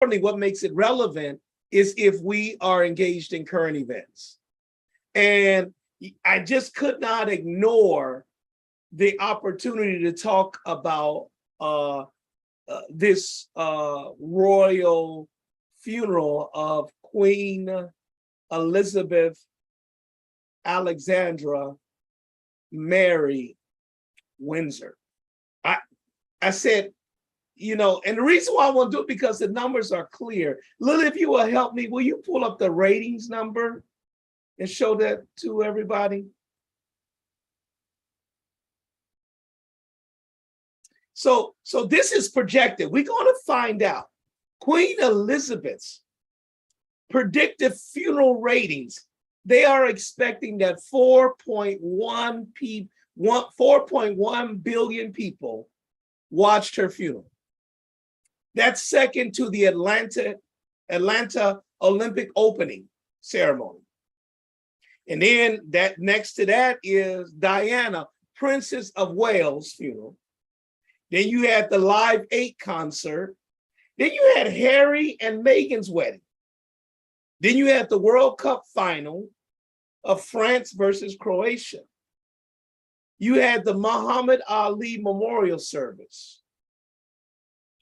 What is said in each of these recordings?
importantly, what makes it relevant is if we are engaged in current events. And I just could not ignore the opportunity to talk about this royal funeral of Queen Elizabeth Alexandra Mary Windsor. I said, you know, and the reason why I want to do it because the numbers are clear. Lily, if you will help me, will you pull up the ratings number and show that to everybody? So this is projected. We're going to find out Queen Elizabeth's predicted funeral ratings. They are expecting that 4.1 billion people watched her funeral. That's second to the Atlanta Olympic opening ceremony. And then that next to that is Diana, Princess of Wales funeral. Then you had the Live 8 concert. Then you had Harry and Meghan's wedding. Then you had the World Cup final of France versus Croatia. You had the Muhammad Ali Memorial Service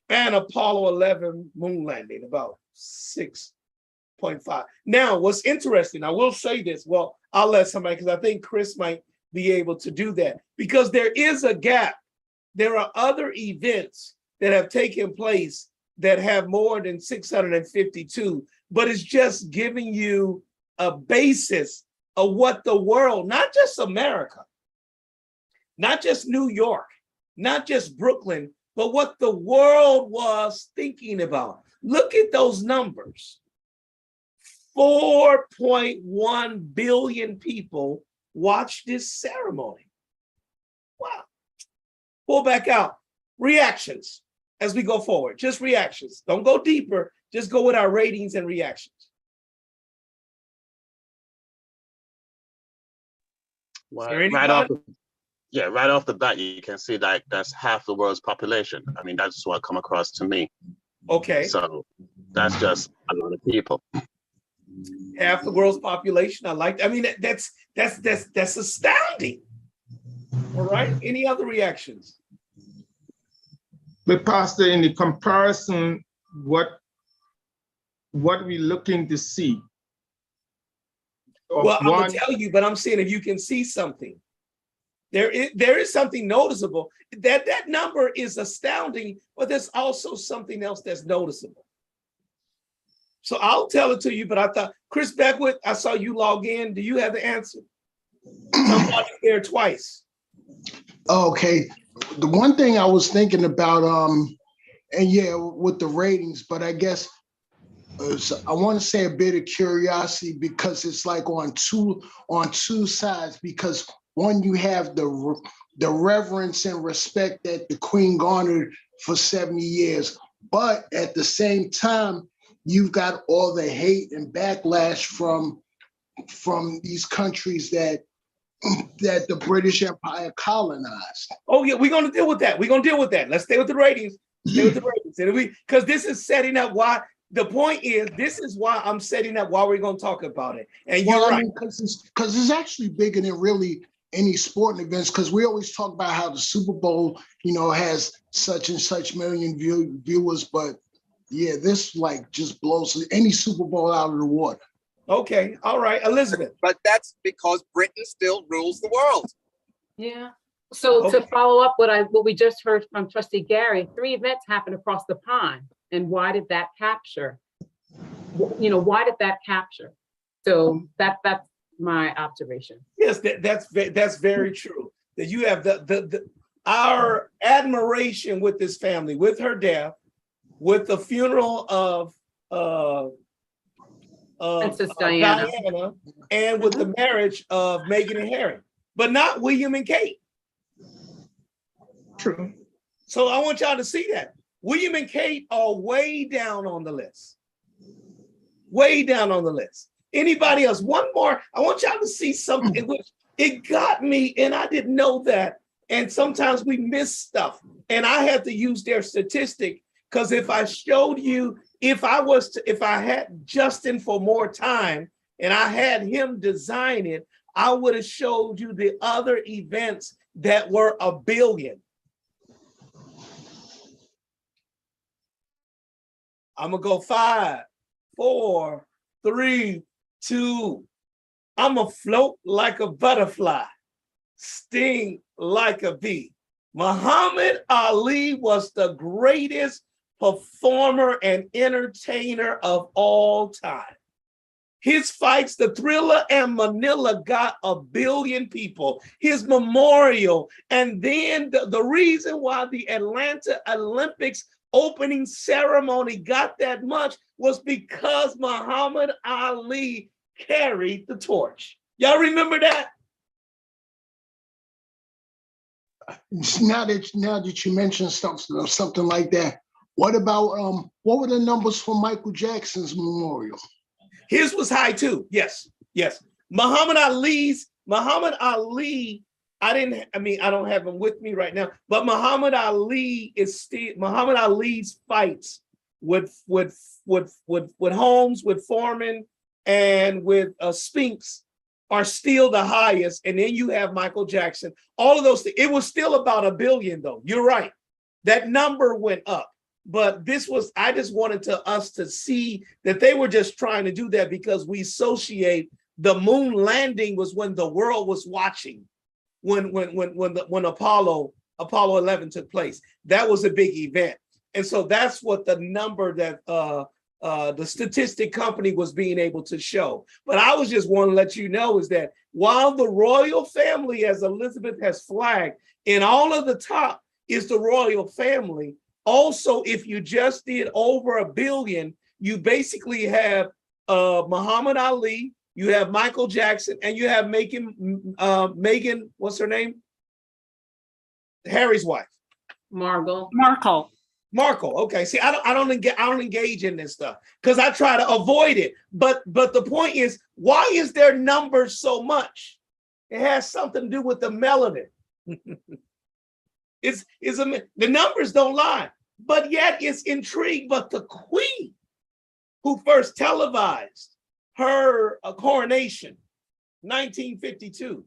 and Apollo 11 moon landing, about 6.5. Now, what's interesting, I will say this, well, I'll let somebody, because I think Chris might be able to do that, because there is a gap. There are other events that have taken place that have more than 652, but it's just giving you a basis of what the world, not just America, not just New York, not just Brooklyn, but what the world was thinking about. Look at those numbers. 4.1 billion people watched this ceremony. Wow. Pull back out. Reactions as we go forward, just reactions. Don't go deeper, just go with our ratings and reactions. Well, right off the bat, you can see that that's half the world's population. I mean, that's what come across to me. Okay. So that's just a lot of people. Half the world's population. I like. I mean, that's astounding. All right. Any other reactions? But Pastor, in the comparison, what we're looking to see. Well, I'm gonna tell you, but I'm saying if you can see something, there is something noticeable. That number is astounding, but there's also something else that's noticeable. So I'll tell it to you, but I thought, Chris Beckwith, I saw you log in. Do you have the answer? Somebody there twice. Okay. The one thing I was thinking about, and yeah, with the ratings, but I guess I want to say a bit of curiosity because it's like on two sides. Because one, you have the reverence and respect that the Queen garnered for 70 years, but at the same time, you've got all the hate and backlash from these countries that the British Empire colonized. Oh yeah, we're gonna deal with that. Let's stay with the ratings. Because this is setting up why. The point is, this is why I'm setting up why we're gonna talk about it. And you're right. Because it's actually bigger than really any sporting events. Because we always talk about how the Super Bowl, has such and such million viewers, but yeah, this like just blows any Super Bowl out of the water. Okay, all right, Elizabeth. But that's because Britain still rules the world. Yeah. So to follow up what we just heard from Trustee Gary, 3 events happened across the pond. And why did that capture? Why did that capture? So that's my observation. Yes, that's very true. That you have our admiration with this family, with her death, with the funeral of Princess Diana, and with the marriage of Meghan and Harry, but not William and Kate. True. So I want y'all to see that. William and Kate are way down on the list. Way down on the list. Anybody else? One more. I want y'all to see something which it got me, and I didn't know that. And sometimes we miss stuff. And I had to use their statistic because if I showed you if I had Justin for more time and I had him design it, I would have showed you the other events that were a billion. I'm gonna go 5, 4, 3, 2. I'm gonna float like a butterfly, sting like a bee. Muhammad Ali was the greatest performer and entertainer of all time. His fights, the Thriller and Manila, got a billion people. His memorial, and then the reason why the Atlanta Olympics opening ceremony got that much was because Muhammad Ali carried the torch. Y'all remember that? Now that you mentioned something like that, what about what were the numbers for Michael Jackson's memorial? His was high too. Yes. Muhammad Ali, I don't have him with me right now, but Muhammad Ali's fights with Holmes, with Foreman, and with Spinks are still the highest. And then you have Michael Jackson. All of those things. It was still about a billion, though. You're right. That number went up. But I just wanted us to see that they were just trying to do that because we associate the moon landing was when the world was watching, when Apollo 11 took place. That was a big event. And so that's what the number that the statistic company was being able to show. But I was just want to let you know is that while the royal family, as Elizabeth has flagged, in all of the top is the royal family. Also, if you just did over a billion, you basically have Muhammad Ali, you have Michael Jackson, and you have Megan, what's her name? Harry's wife. Markle. Okay. See, I don't engage in this stuff because I try to avoid it. But the point is, why is their number so much? It has something to do with the melanin. The numbers don't lie, but yet it's intrigued. But the queen, who first televised her coronation, 1952,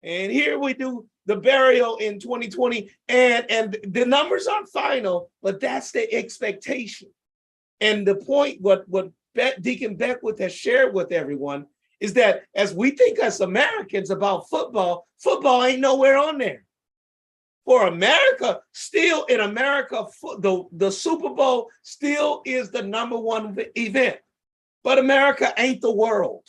and here we do the burial in 2020, and the numbers aren't final, but that's the expectation. And the point, what Deacon Beckwith has shared with everyone is that as we think as Americans about football ain't nowhere on there. For America, still in America, the Super Bowl still is the #1 event, but America ain't the world.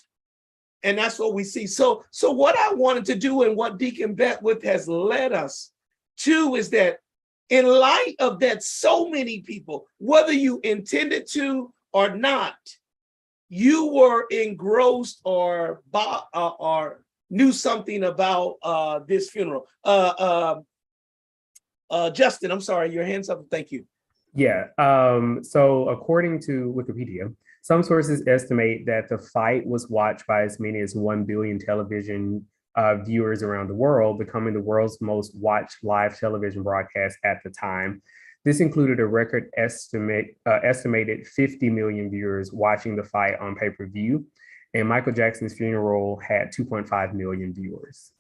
And that's what we see. So what I wanted to do and what Deacon Beckwith has led us to is that in light of that, so many people, whether you intended to or not, you were engrossed or knew something about this funeral. Justin, I'm sorry, your hand's up. Thank you. Yeah. So according to Wikipedia, some sources estimate that the fight was watched by as many as 1 billion television viewers around the world, becoming the world's most watched live television broadcast at the time. This included a record estimated 50 million viewers watching the fight on pay-per-view, and Michael Jackson's funeral had 2.5 million viewers.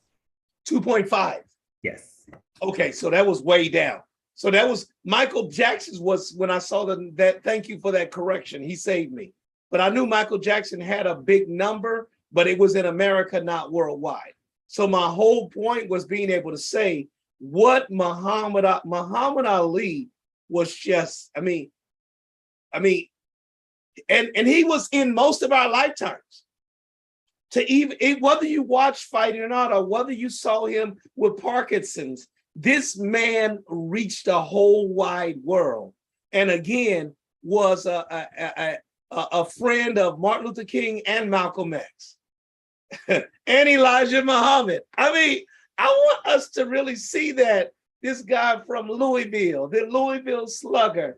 2.5? Yes. Okay, so that was way down. So that was Michael Jackson's was when I saw that. Thank you for that correction. He saved me. But I knew Michael Jackson had a big number, but it was in America, not worldwide. So my whole point was being able to say what Muhammad Ali was just, and he was in most of our lifetimes. Whether you watched fighting or not, or whether you saw him with Parkinson's, this man reached the whole wide world, and again was a friend of Martin Luther King and Malcolm X and Elijah Muhammad. I want us to really see that this guy from Louisville, the Louisville Slugger,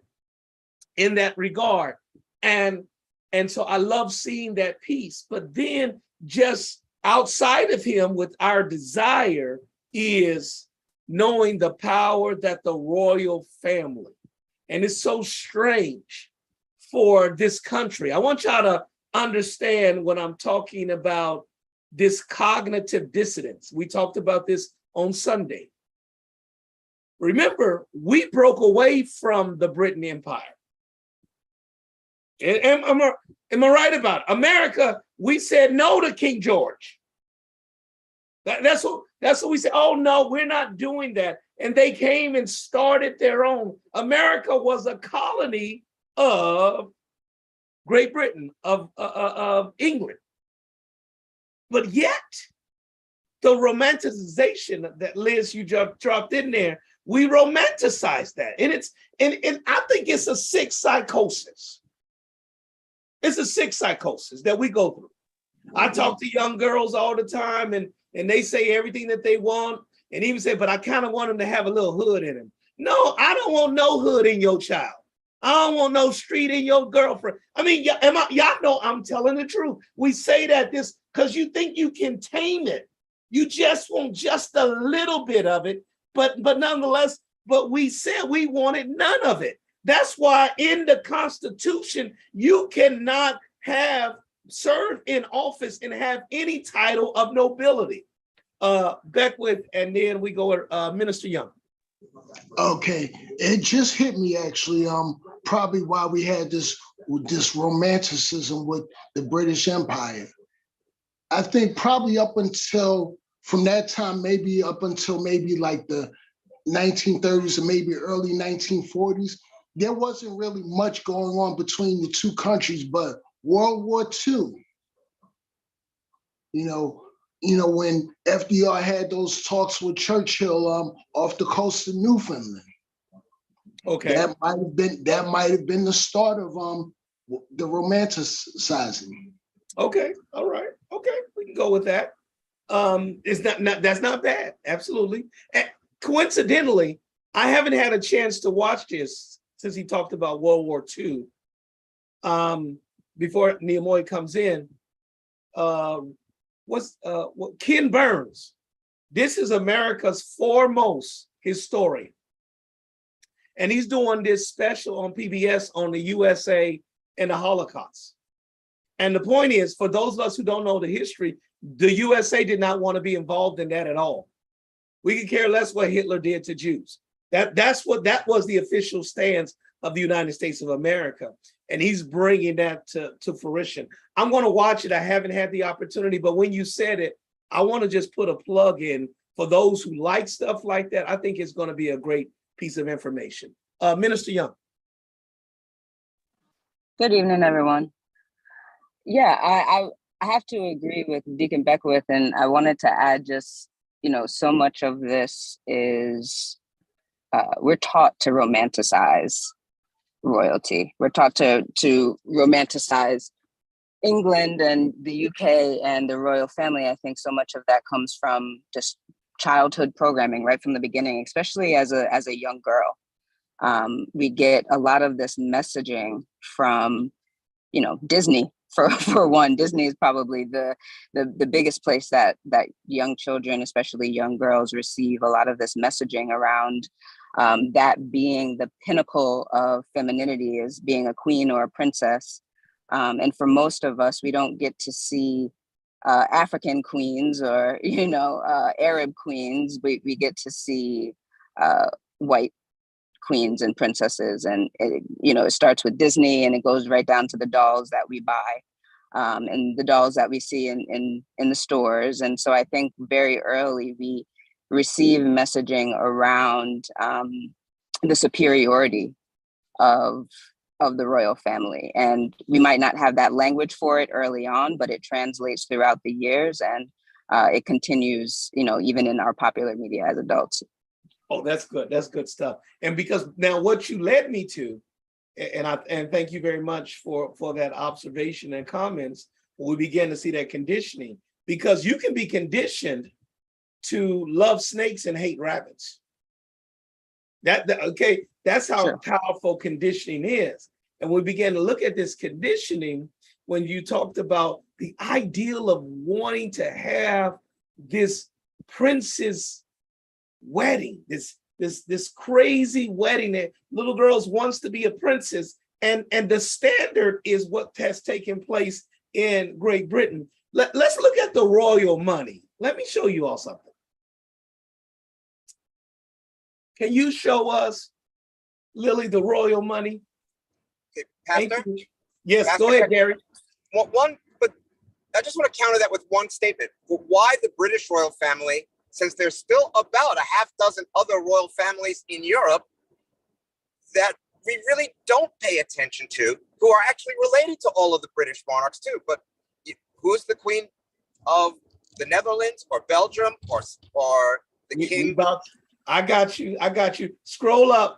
in that regard, and so I love seeing that piece. But then just outside of him, with our desire is knowing the power that the royal family, and it's so strange for this country. I want y'all to understand when I'm talking about this cognitive dissonance. We talked about this on Sunday. Remember, we broke away from the Britain Empire. Am I right about it? America, we said no to King George. That's what we said. Oh no, we're not doing that. And they came and started their own. America was a colony of Great Britain, of England. But yet, the romanticization that Liz, you dropped in there, we romanticize that. And I think it's a sick psychosis. It's a sick psychosis that we go through. I talk to young girls all the time and they say everything that they want and even say, but I kind of want them to have a little hood in them. No, I don't want no hood in your child. I don't want no street in your girlfriend. I mean, y'all know I'm telling the truth. We say that this because you think you can tame it. You just want just a little bit of it, but nonetheless, but we said we wanted none of it. That's why in the Constitution, you cannot serve in office and have any title of nobility. Beckwith, and then we go Minister Young. Okay, it just hit me actually. Probably why we had this romanticism with the British Empire. I think probably up until from that time, maybe up until maybe like the 1930s or maybe early 1940s, there wasn't really much going on between the two countries, but World War II, you know, when FDR had those talks with Churchill off the coast of Newfoundland. Okay. That might have been the start of the romanticizing. Okay, all right. Okay, we can go with that. That's not bad. Absolutely. And coincidentally, I haven't had a chance to watch this since he talked about World War II. Before Nehemiah comes in, Ken Burns. This is America's foremost historian. And he's doing this special on PBS on the USA and the Holocaust. And the point is, for those of us who don't know the history, the USA did not want to be involved in that at all. We could care less what Hitler did to Jews. That was the official stance of the United States of America. And he's bringing that to fruition. I'm going to watch it. I haven't had the opportunity, but when you said it, I want to just put a plug in for those who like stuff like that. I think it's going to be a great piece of information. Minister Young. Good evening, everyone. Yeah, I have to agree with Deacon Beckwith, and I wanted to add just, so much of this is we're taught to romanticize royalty. We're taught to romanticize England and the UK and the royal family. I think so much of that comes from just childhood programming right from the beginning, especially as a young girl. We get a lot of this messaging from, Disney. For one, Disney is probably the biggest place that young children, especially young girls, receive a lot of this messaging around that being the pinnacle of femininity is being a queen or a princess. And for most of us, we don't get to see African queens or, Arab queens. We get to see white queens and princesses. And, it starts with Disney and it goes right down to the dolls that we buy and the dolls that we see in the stores. And so I think very early we receive messaging around the superiority of the royal family. And we might not have that language for it early on, but it translates throughout the years and it continues, even in our popular media as adults. Oh, that's good. That's good stuff. And because now what you led me to, and thank you very much for that observation and comments, we begin to see that conditioning, because you can be conditioned to love snakes and hate rabbits. That's how Sure. powerful conditioning is. And we began to look at this conditioning when you talked about the ideal of wanting to have this prince's wedding, this crazy wedding that little girls wants to be a princess, And the standard is what has taken place in Great Britain. Let's look at the royal money. Let me show you all something. Can you show us, Lily, the royal money? Okay, Pastor? Yes, Pastor, go ahead, Gary. But I just want to counter that with one statement. Why the British royal family, since there's still about a half dozen other royal families in Europe that we really don't pay attention to, who are actually related to all of the British monarchs too. But who's the Queen of the Netherlands or Belgium or the King? I got you. Scroll up.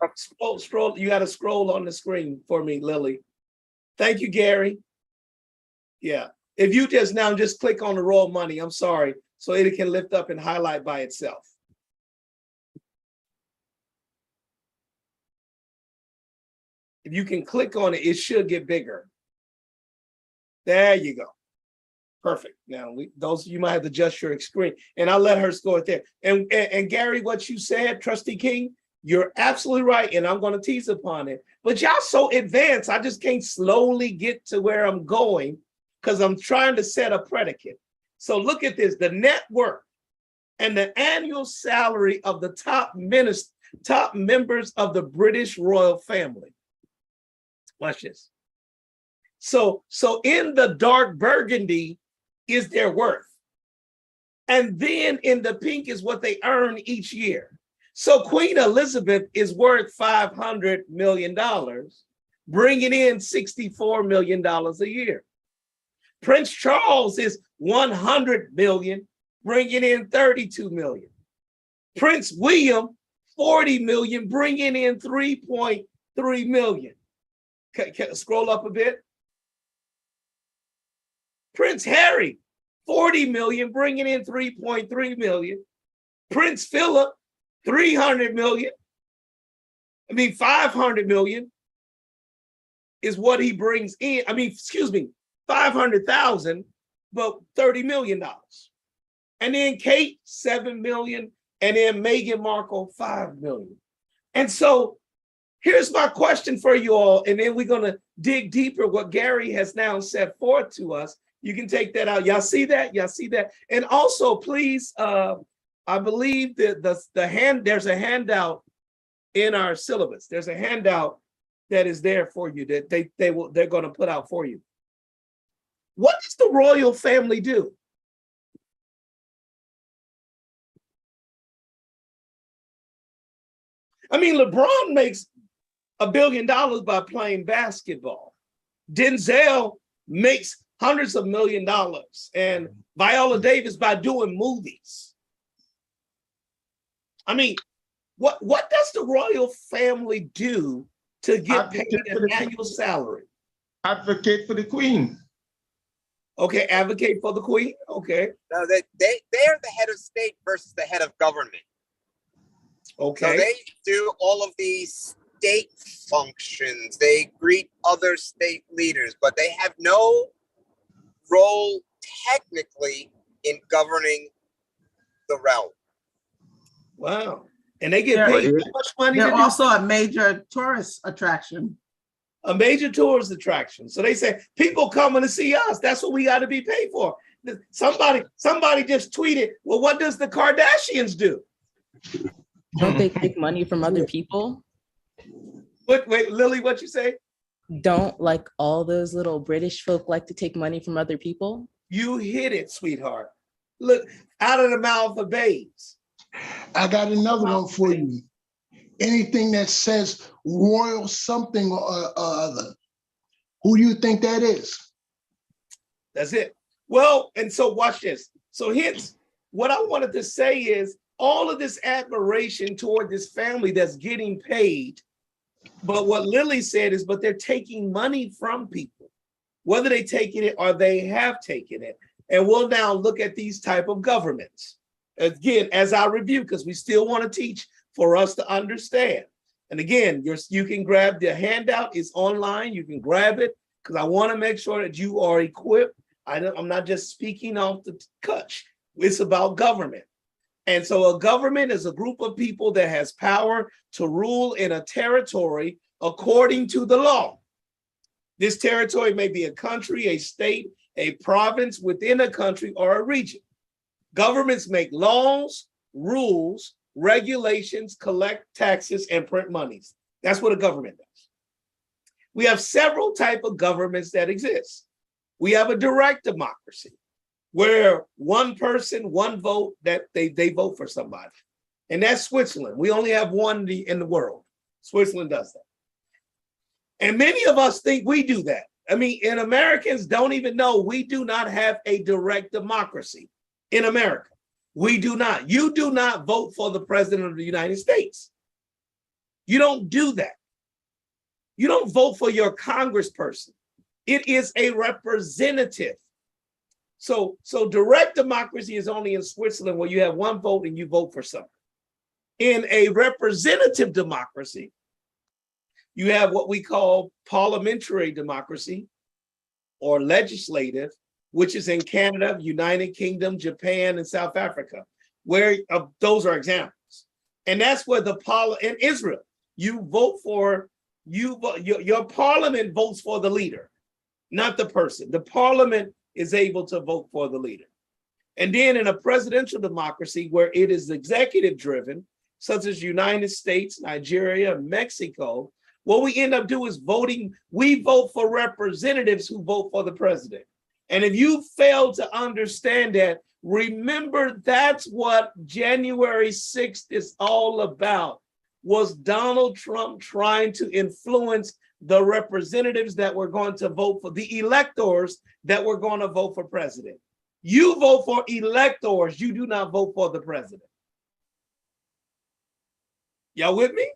Scroll. You got to scroll on the screen for me, Lily. Thank you, Gary. Yeah. If you just click on the royal money, I'm sorry, so it can lift up and highlight by itself. If you can click on it, it should get bigger. There you go. Perfect. Now, those you might have to adjust your screen, and I'll let her score it there. And Gary, what you said, Trustee King, you're absolutely right, and I'm going to tease upon it. But y'all so advanced, I just can't slowly get to where I'm going because I'm trying to set a predicate. So look at this: the net worth and the annual salary of the top members of the British royal family. Watch this. So in the dark burgundy is their worth. And then in the pink is what they earn each year. So Queen Elizabeth is worth $500 million, bringing in $64 million a year. Prince Charles is 100 million, bringing in 32 million. Prince William, 40 million, bringing in 3.3 million. Scroll up a bit. Prince Harry, 40 million, bringing in 3.3 million. Prince Philip, 300 million. 500 million is what he brings in. 500,000, but $30 million. And then Kate, 7 million. And then Meghan Markle, 5 million. And so here's my question for you all. And then we're going to dig deeper what Gary has now set forth to us. You can take that out. Y'all see that? Y'all see that? And also, please, I believe that there's a handout in our syllabus. There's a handout that is there for you that they're going to put out for you. What does the royal family do? LeBron makes $1 billion by playing basketball. Denzel makes hundreds of $millions, and Viola Davis by doing movies. What does the royal family do to get paid an annual salary? Advocate for the Queen. Okay, advocate for the Queen. Okay. No, they are the head of state versus the head of government. Okay. So they do all of these state functions. They greet other state leaders, but they have no role technically in governing the realm. Wow. And they get paid so much money. They're also a major tourist attraction. A major tourist attraction. So they say, people coming to see us. That's what we got to be paid for. Somebody just tweeted, well, what does the Kardashians do? Don't they take money from other people? Wait, Lily, what you say? Don't like all those little British folk like to take money from other people? You hit it, sweetheart. Look, out of the mouth of babes. I got another one for you. Anything that says royal something or other, who do you think that is? That's it. Well, and so watch this. So hence, what I wanted to say is all of this admiration toward this family that's getting paid. But what Lily said is, but they're taking money from people, whether they taking it or they have taken it. And we'll now look at these type of governments. Again, as I review, because we still want to teach for us to understand. And again, you can grab the handout, it's online, you can grab it, because I want to make sure that you are equipped. I'm not just speaking off the cuff. It's about government. And so a government is a group of people that has power to rule in a territory according to the law. This territory may be a country, a state, a province within a country, or a region. Governments make laws, rules, regulations, collect taxes, and print monies. That's what a government does. We have several types of governments that exist. We have a direct democracy, where one person, one vote, that they vote for somebody. And that's Switzerland. We only have one in the world. Switzerland does that. And many of us think we do that. I mean, and Americans don't even know we do not have a direct democracy in America. We do not. You do not vote for the president of the United States. You don't do that. You don't vote for your congressperson. It is a representative. So direct democracy is only in Switzerland, where you have one vote and you vote for something. In a representative democracy, you have what we call parliamentary democracy or legislative, which is in Canada, United Kingdom, Japan, and South Africa, where those are examples. And that's where in Israel, you vote for, your parliament votes for the leader, not the person. The parliament is able to vote for the leader. And then in a presidential democracy where it is executive driven, such as United States, Nigeria, Mexico, what we end up doing is voting. We vote for representatives who vote for the president. And if you fail to understand that, remember that's what January 6th is all about, was Donald Trump trying to influence the representatives that were going to vote for the electors that were going to vote for president. You vote for electors, you do not vote for the president. Y'all with me?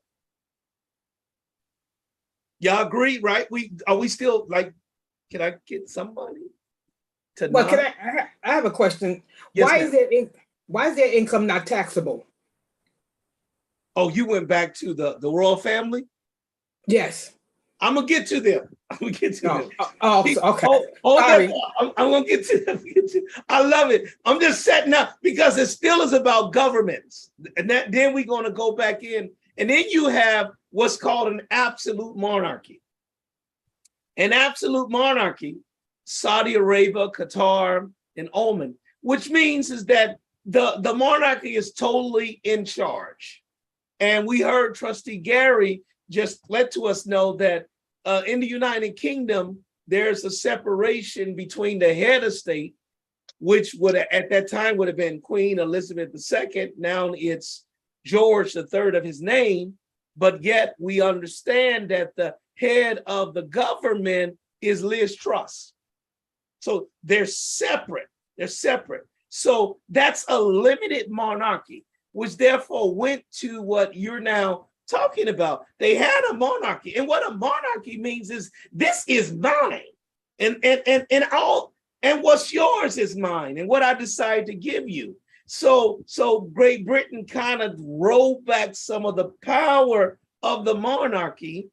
Y'all agree, right? Are we still like, can I get somebody to Well, nod? can I have a question. Yes, Why is their income not taxable? Oh, you went back to the royal family? Yes. I'm gonna get to them. I'm gonna get to them. Okay. Hold Sorry. that. I'm gonna get to them. I love it. I'm just setting up because it still is about governments. And then we're gonna go back in. And then you have what's called an absolute monarchy. An absolute monarchy, Saudi Arabia, Qatar, and Oman, which means is that the monarchy is totally in charge. And we heard Trustee Gary just let to us know that in the United Kingdom, there's a separation between the head of state, which would at that time would have been Queen Elizabeth II. Now it's George III of his name, but yet we understand that the head of the government is Liz Truss. So they're separate. They're separate. So that's a limited monarchy, which therefore went to what you're now talking about. They had a monarchy, and what a monarchy means is this is mine, and what's yours is mine, and what I decide to give you. So Great Britain kind of rolled back some of the power of the monarchy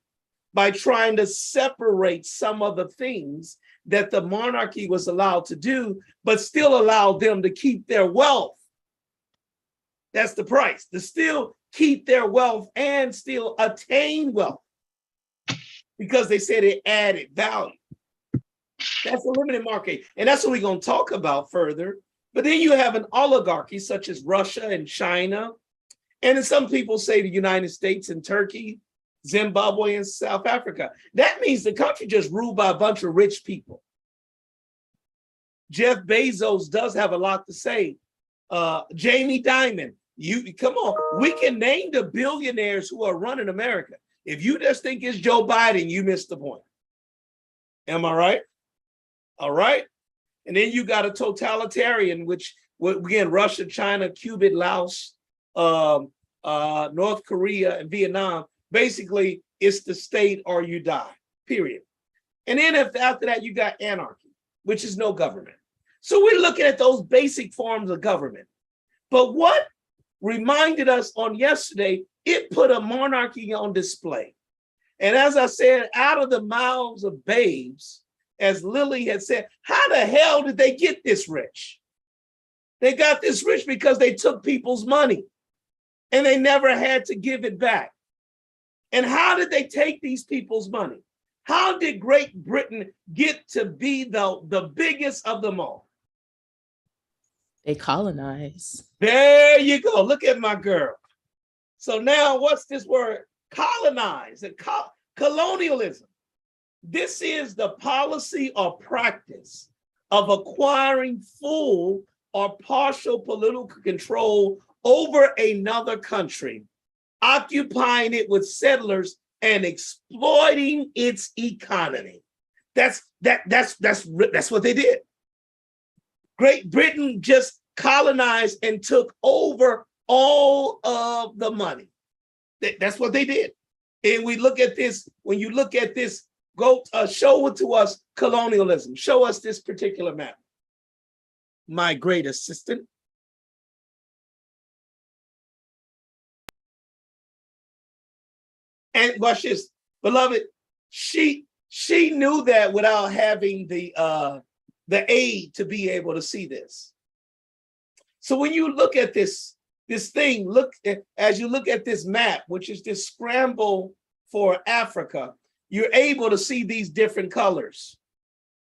by trying to separate some of the things that the monarchy was allowed to do, but still allowed them to keep their wealth. That's the price, to still keep their wealth and still attain wealth, because they said it added value. That's a limited market. And that's what we're going to talk about further. But then you have an oligarchy such as Russia and China. And then some people say the United States and Turkey, Zimbabwe and South Africa. That means the country just ruled by a bunch of rich people. Jeff Bezos does have a lot to say. Jamie Dimon, you come on, we can name the billionaires who are running America. If you just think it's Joe Biden, you missed the point. Am I right? All right. And then you got a totalitarian, which again, Russia, China, Cuba, Laos, North Korea, and Vietnam. Basically, it's the state or you die, period. And then after that, you got anarchy, which is no government. So we're looking at those basic forms of government. But what reminded us on yesterday, it put a monarchy on display. And as I said, out of the mouths of babes, as Lily had said, how the hell did they get this rich? They got this rich because they took people's money and they never had to give it back. And how did they take these people's money? How did Great Britain get to be the biggest of them all? They colonize. There you go. Look at my girl. So now what's this word? Colonize and colonialism. This is the policy or practice of acquiring full or partial political control over another country, occupying it with settlers and exploiting its economy. That's what they did. Great Britain just colonized and took over all of the money. That's what they did. And we look at this, when you look at this, go show it to us, colonialism. Show us this particular map. My great assistant. And watch this, beloved, she knew that without having the aid to be able to see this. So when you look at this thing, as you look at this map, which is this scramble for Africa, you're able to see these different colors.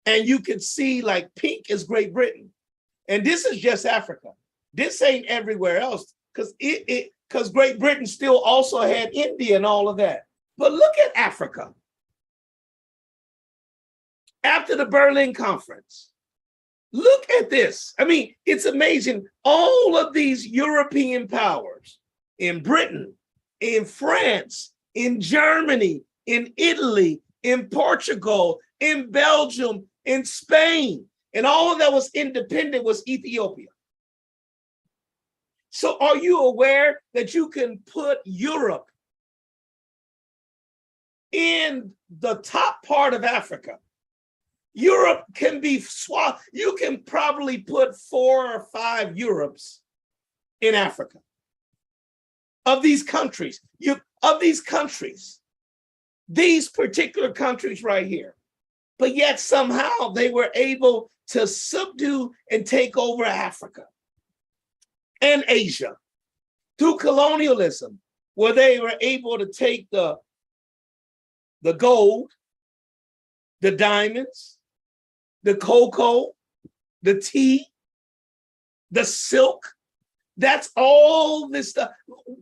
And you can see like pink is Great Britain. And this is just Africa. This ain't everywhere else, because Great Britain still also had India and all of that. But look at Africa. After the Berlin Conference, look at this. I mean, it's amazing. All of these European powers in Britain, in France, in Germany, in Italy, in Portugal, in Belgium, in Spain, and all of that was independent was Ethiopia. So are you aware that you can put Europe in the top part of Africa? Europe can be swapped. You can probably put 4 or 5 Europes in Africa. Of these countries, these particular countries right here. But yet somehow they were able to subdue and take over Africa and Asia through colonialism, where they were able to take the gold, the diamonds, the cocoa, the tea, the silk. That's all this stuff.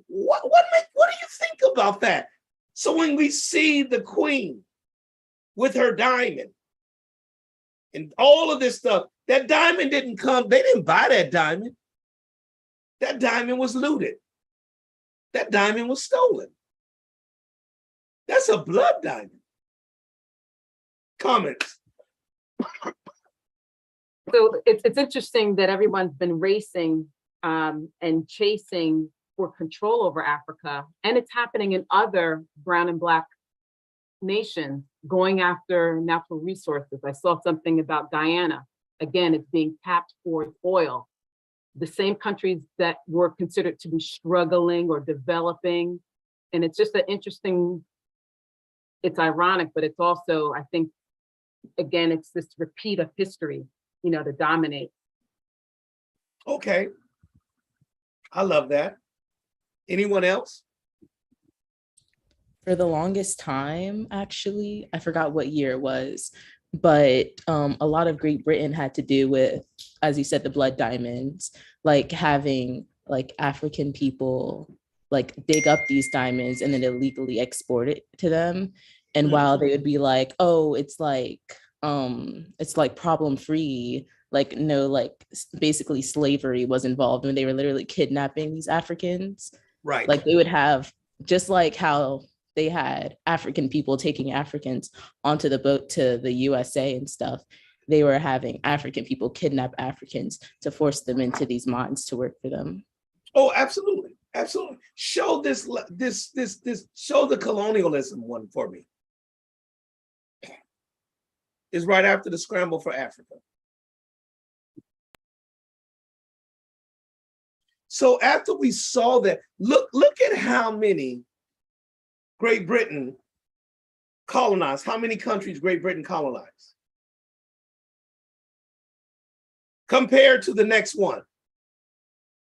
What do you think about that? So when we see the queen with her diamond and all of this stuff, that diamond didn't come, they didn't buy that diamond. That diamond was looted. That diamond was stolen. That's a blood diamond. Comments? So it's interesting that everyone's been racing and chasing for control over Africa, and it's happening in other brown and black nations going after natural resources. I saw something about Guyana. Again, it's being tapped for its oil. The same countries that were considered to be struggling or developing. And it's just an interesting, it's ironic, but it's also, I think, again, it's this repeat of history, to dominate. Okay. I love that. Anyone else? For the longest time, actually, I forgot what year it was, but a lot of Great Britain had to do with, as you said, the blood diamonds, like having like African people like dig up these diamonds and then illegally export it to them. And while they would be like, oh, it's like problem free, like no, like basically slavery was involved when they were literally kidnapping these Africans. Right. Like they would have, just like how they had African people taking Africans onto the boat to the USA and stuff, they were having African people kidnap Africans to force them into these mines to work for them. Oh, absolutely. Absolutely. Show show the colonialism one for me. Is right after the scramble for Africa. So after we saw that, look at how many Great Britain colonized, how many countries Great Britain colonized compared to the next one,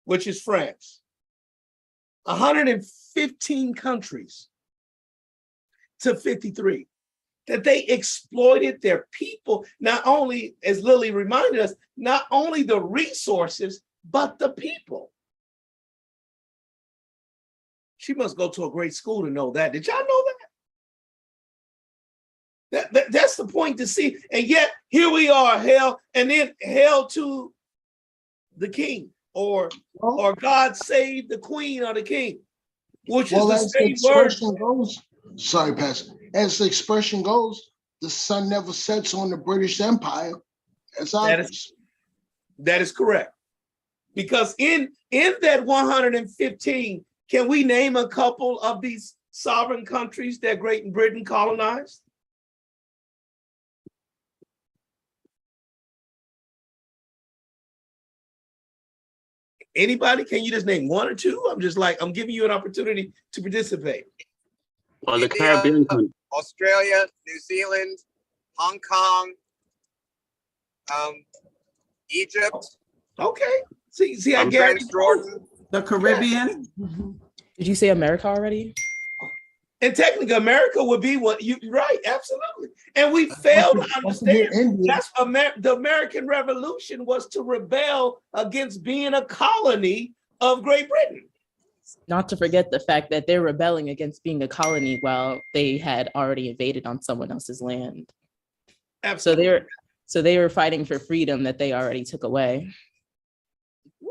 which is France. 115 countries to 53. that they exploited their people, not only, as Lily reminded us, not only the resources, but the people. She must go to a great school to know that. Did y'all know that? That's the point to see. And yet here we are, hell, and then hell to the king, or God save the queen or the king, which is the same word. Goes, sorry, Pastor. As the expression goes, the sun never sets on the British Empire. That's obvious. That is correct. Because in that 115, can we name a couple of these sovereign countries that Great Britain colonized? Anybody? Can you just name one or two? I'm giving you an opportunity to participate. Well, the Caribbean, Australia, New Zealand, Hong Kong, Egypt. Okay. See, I guarantee Jordan. The Caribbean. Did you say America already? And technically, America would be what you right, absolutely. And we failed to understand that's the American Revolution was to rebel against being a colony of Great Britain. Not to forget the fact that they're rebelling against being a colony while they had already invaded on someone else's land. Absolutely. So they were fighting for freedom that they already took away. Woo,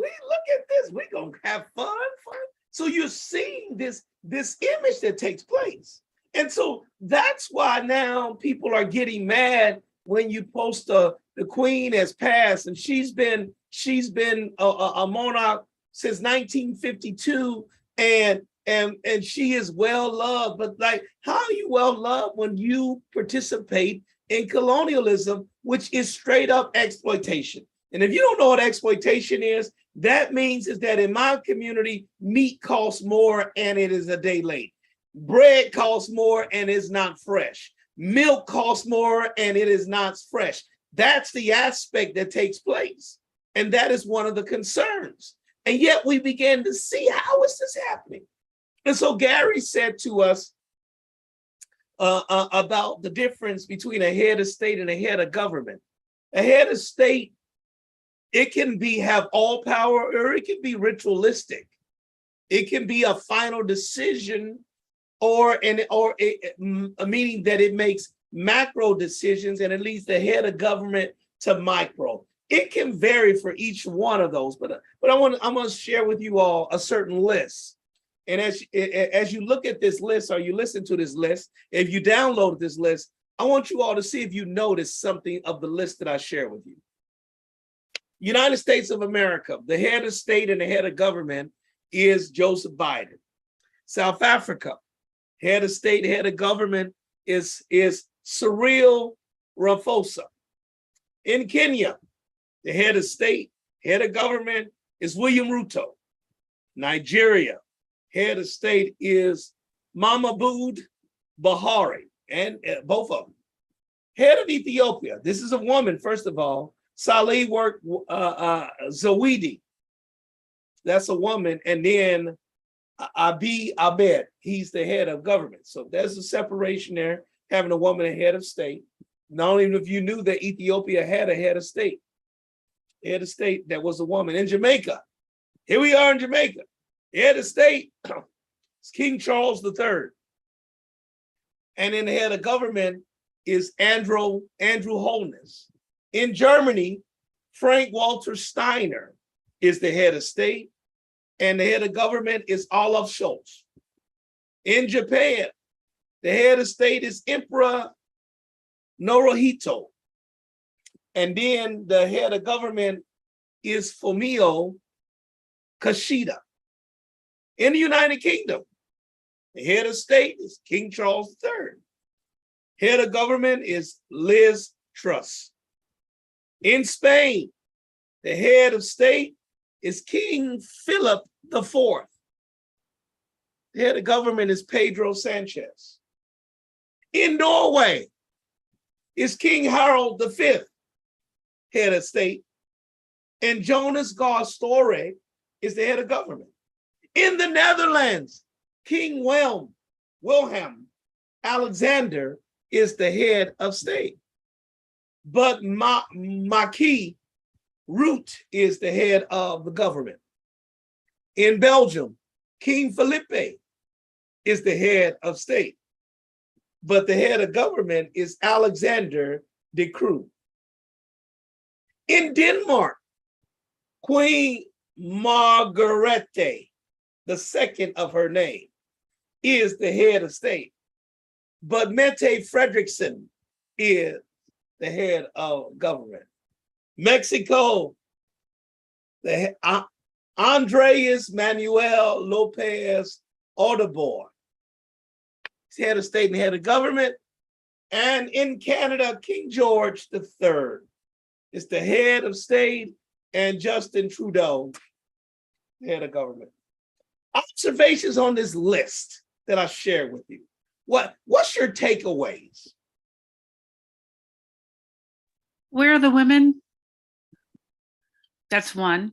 we look at this. We're gonna have fun. So you're seeing this image that takes place. And so that's why now people are getting mad when you post the queen has passed, and she's been a monarch since 1952, and she is well loved. But like, how are you well loved when you participate in colonialism, which is straight up exploitation? And if you don't know what exploitation is, that means is that in my community, meat costs more and it is a day late. Bread costs more and is not fresh. Milk costs more and it is not fresh. That's the aspect that takes place. And that is one of the concerns. And yet we began to see, how is this happening? And so Gary said to us about the difference between a head of state and a head of government. A head of state, it can have all power, or it can be ritualistic. It can be a final decision, or meaning that it makes macro decisions and it leads the head of government to micro. It can vary for each one of those, but I'm going to share with you all a certain list. And as you look at this list, or you listen to this list, if you download this list, I want you all to see if you notice something of the list that I share with you. United States of America, the head of state and the head of government is Joseph Biden. South Africa, head of state, head of government is Cyril Ramaphosa. In Kenya, the head of state, head of government is William Ruto. Nigeria, head of state is Muhammadu Buhari, and both of them. Head of Ethiopia, this is a woman, first of all, Saleh Zawidi, that's a woman, and then Abiy Ahmed, he's the head of government. So there's a separation there, having a woman a head of state. Not only if you knew that Ethiopia had a head of state that was a woman. In Jamaica, here we are in Jamaica, the head of state is King Charles III. And then the head of government is Andrew Holness. In Germany, Frank-Walter Steiner is the head of state, and the head of government is Olaf Scholz. In Japan, the head of state is Emperor Naruhito. And then the head of government is Fumio Kishida. In the United Kingdom, the head of state is King Charles III. Head of government is Liz Truss. In Spain, the head of state is King Philip IV. The head of government is Pedro Sanchez. In Norway is King Harald V, head of state, and Jonas Gahr Store is the head of government. In the Netherlands, King Wilhelm Alexander is the head of state. But Marquis Root is the head of the government. In Belgium, King Felipe is the head of state. But the head of government is Alexander de Croo. In Denmark, Queen Margrethe, the second of her name, is the head of state. But Mette Frederiksen is the head of government. Mexico, Andres Manuel Lopez Obrador, he's head of state and head of government. And in Canada, King George III is the head of state, and Justin Trudeau, head of government. Observations on this list that I shared with you. What's your takeaways? Where are the women? That's one.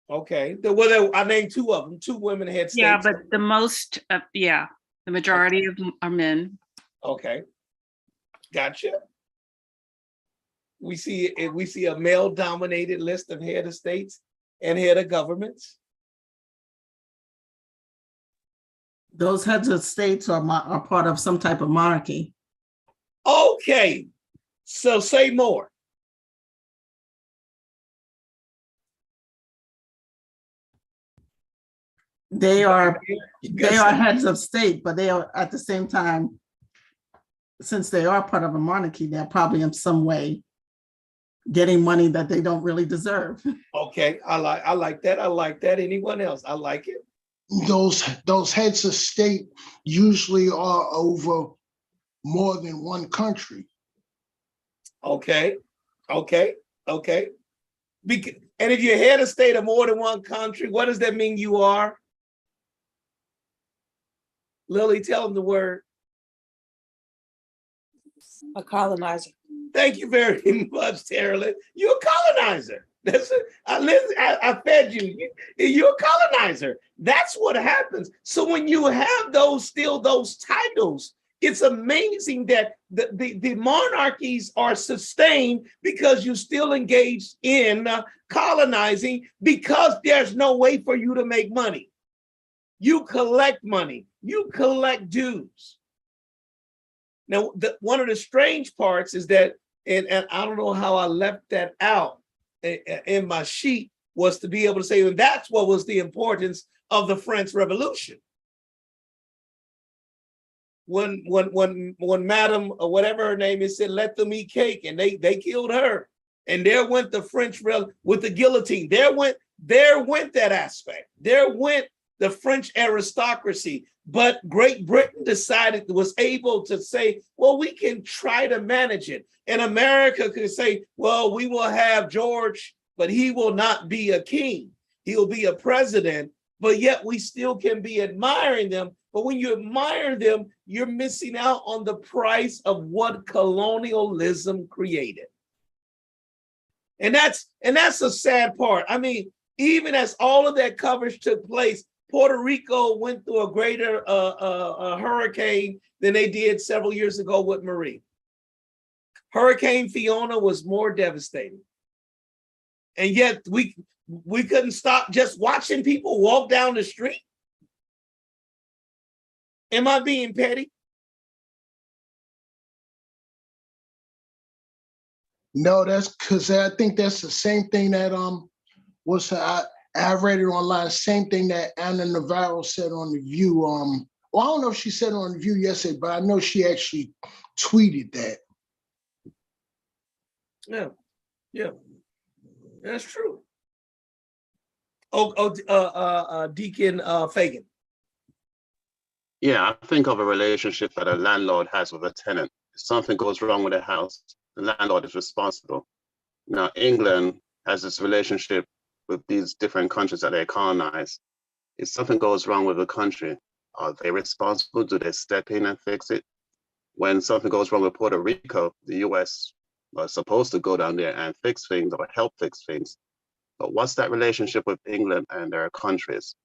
Okay, I named two of them, two women head states. Yeah, but the most, the majority of them are men. Okay, gotcha. We see a male-dominated list of head of states and head of governments. Those heads of states are part of some type of monarchy. Okay, so say more. They are heads of state, but they are at the same time, since they are part of a monarchy, they're probably in some way getting money that they don't really deserve. Okay, I like that. I like that. Anyone else? I like it. Those heads of state usually are over more than one country. Okay. And if you're head of state of more than one country, what does that mean you are? Lily, tell them the word. A colonizer. Thank you very much, Terrell. You're a colonizer. That's it. I fed you. You're a colonizer. That's what happens. So when you have those titles, it's amazing that the monarchies are sustained because you're still engaged in colonizing, because there's no way for you to make money. You collect money. You collect dues. Now, one of the strange parts is that, and I don't know how I left that out in my sheet, was to be able to say, and that's what was the importance of the French Revolution. When Madame, or whatever her name is, said, let them eat cake, and they killed her. And there went the French with the guillotine. There went that aspect. There went the French aristocracy. But Great Britain was able to say, well, we can try to manage it. And America could say, well, we will have George, but he will not be a king. He'll be a president, but yet we still can be admiring them. But when you admire them, you're missing out on the price of what colonialism created. And that's a sad part. I mean, even as all of that coverage took place, Puerto Rico went through a greater hurricane than they did several years ago with Marie. Hurricane Fiona was more devastating. And yet we couldn't stop just watching people walk down the street. Am I being petty? No, that's because I think that's the same thing that I read it online. Same thing that Anna Navarro said on The View. Well, I don't know if she said it on The View yesterday, but I know she actually tweeted that. Yeah, that's true. Deacon Fagan. Yeah, I think of a relationship that a landlord has with a tenant. If something goes wrong with a house, the landlord is responsible. Now, England has this relationship with these different countries that they colonize. If something goes wrong with a country, are they responsible? Do they step in and fix it? When something goes wrong with Puerto Rico, the US was supposed to go down there and fix things or help fix things. But what's that relationship with England and their countries?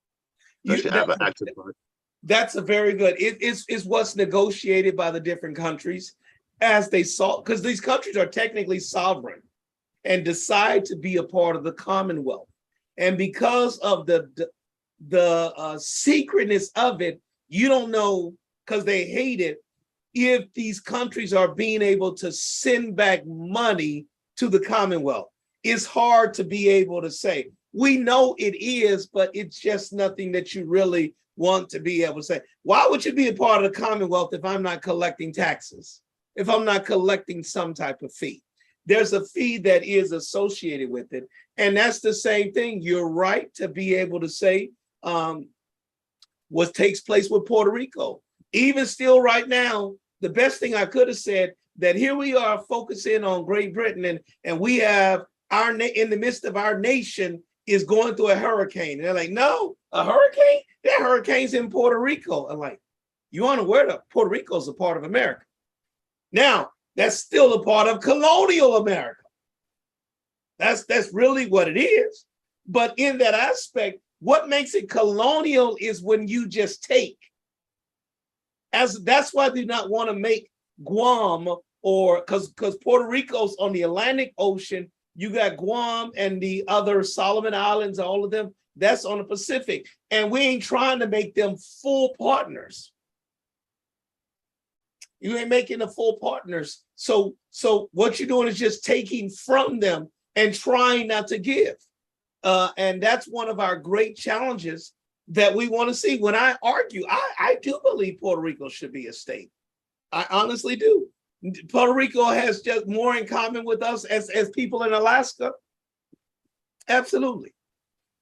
Does she have an active part? That's a very good. It's what's negotiated by the different countries as they saw, because these countries are technically sovereign and decide to be a part of the Commonwealth. And because of the secretness of it, you don't know, because they hate it, if these countries are being able to send back money to the Commonwealth. It's hard to be able to say. We know it is, but it's just nothing that you really want to be able to say. Why would you be a part of the Commonwealth if I'm not collecting taxes? If I'm not collecting some type of fee? There's a fee that is associated with it. And that's the same thing. You're right to be able to say what takes place with Puerto Rico. Even still right now, the best thing I could have said, that here we are focusing on Great Britain, and we have in the midst of our nation is going through a hurricane. And they're like, no, a hurricane? That hurricane's in Puerto Rico. I'm like, you unaware that Puerto Rico is a part of America. Now, that's still a part of colonial America. That's really what it is. But in that aspect, what makes it colonial is when you just take. That's why I do not want to make Guam, or because Puerto Rico's on the Atlantic Ocean, you got Guam and the other Solomon Islands, all of them, that's on the Pacific. And we ain't trying to make them full partners. You ain't making the full partners. So what you're doing is just taking from them and trying not to give. And that's one of our great challenges that we want to see. When I argue, I do believe Puerto Rico should be a state. I honestly do. Puerto Rico has just more in common with us as people in Alaska. Absolutely.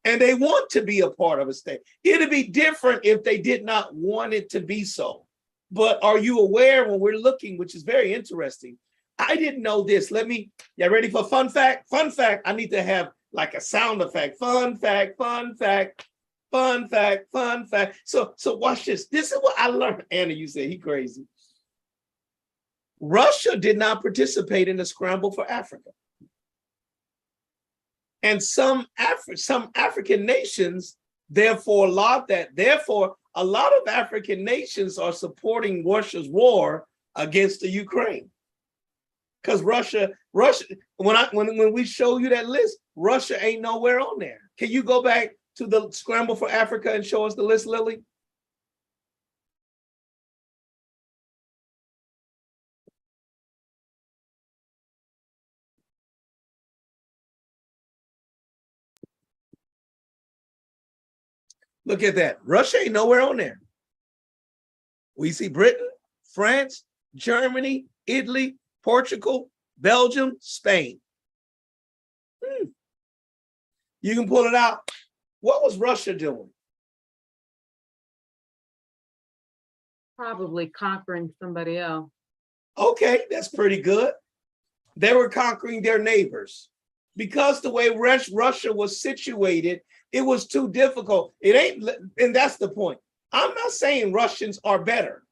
And they want to be a part of a state. It'd be different if they did not want it to be so. But are you aware, when we're looking, which is very interesting, I didn't know this. You ready for fun fact? Fun fact, I need to have like a sound effect. Fun fact, fun fact, fun fact, fun fact. So watch this. This is what I learned. Anna, you said he crazy. Russia did not participate in the scramble for Africa. And some African nations, therefore, a lot of African nations are supporting Russia's war against the Ukraine. Because Russia, when we show you that list, Russia ain't nowhere on there. Can you go back to the scramble for Africa and show us the list, Lily? Look at that. Russia ain't nowhere on there. We see Britain, France, Germany, Italy, Portugal, Belgium, Spain. You can pull it out. What was Russia doing? Probably conquering somebody else. Okay, that's pretty good. They were conquering their neighbors. Because the way Russia was situated, it was too difficult. And that's the point. I'm not saying Russians are better.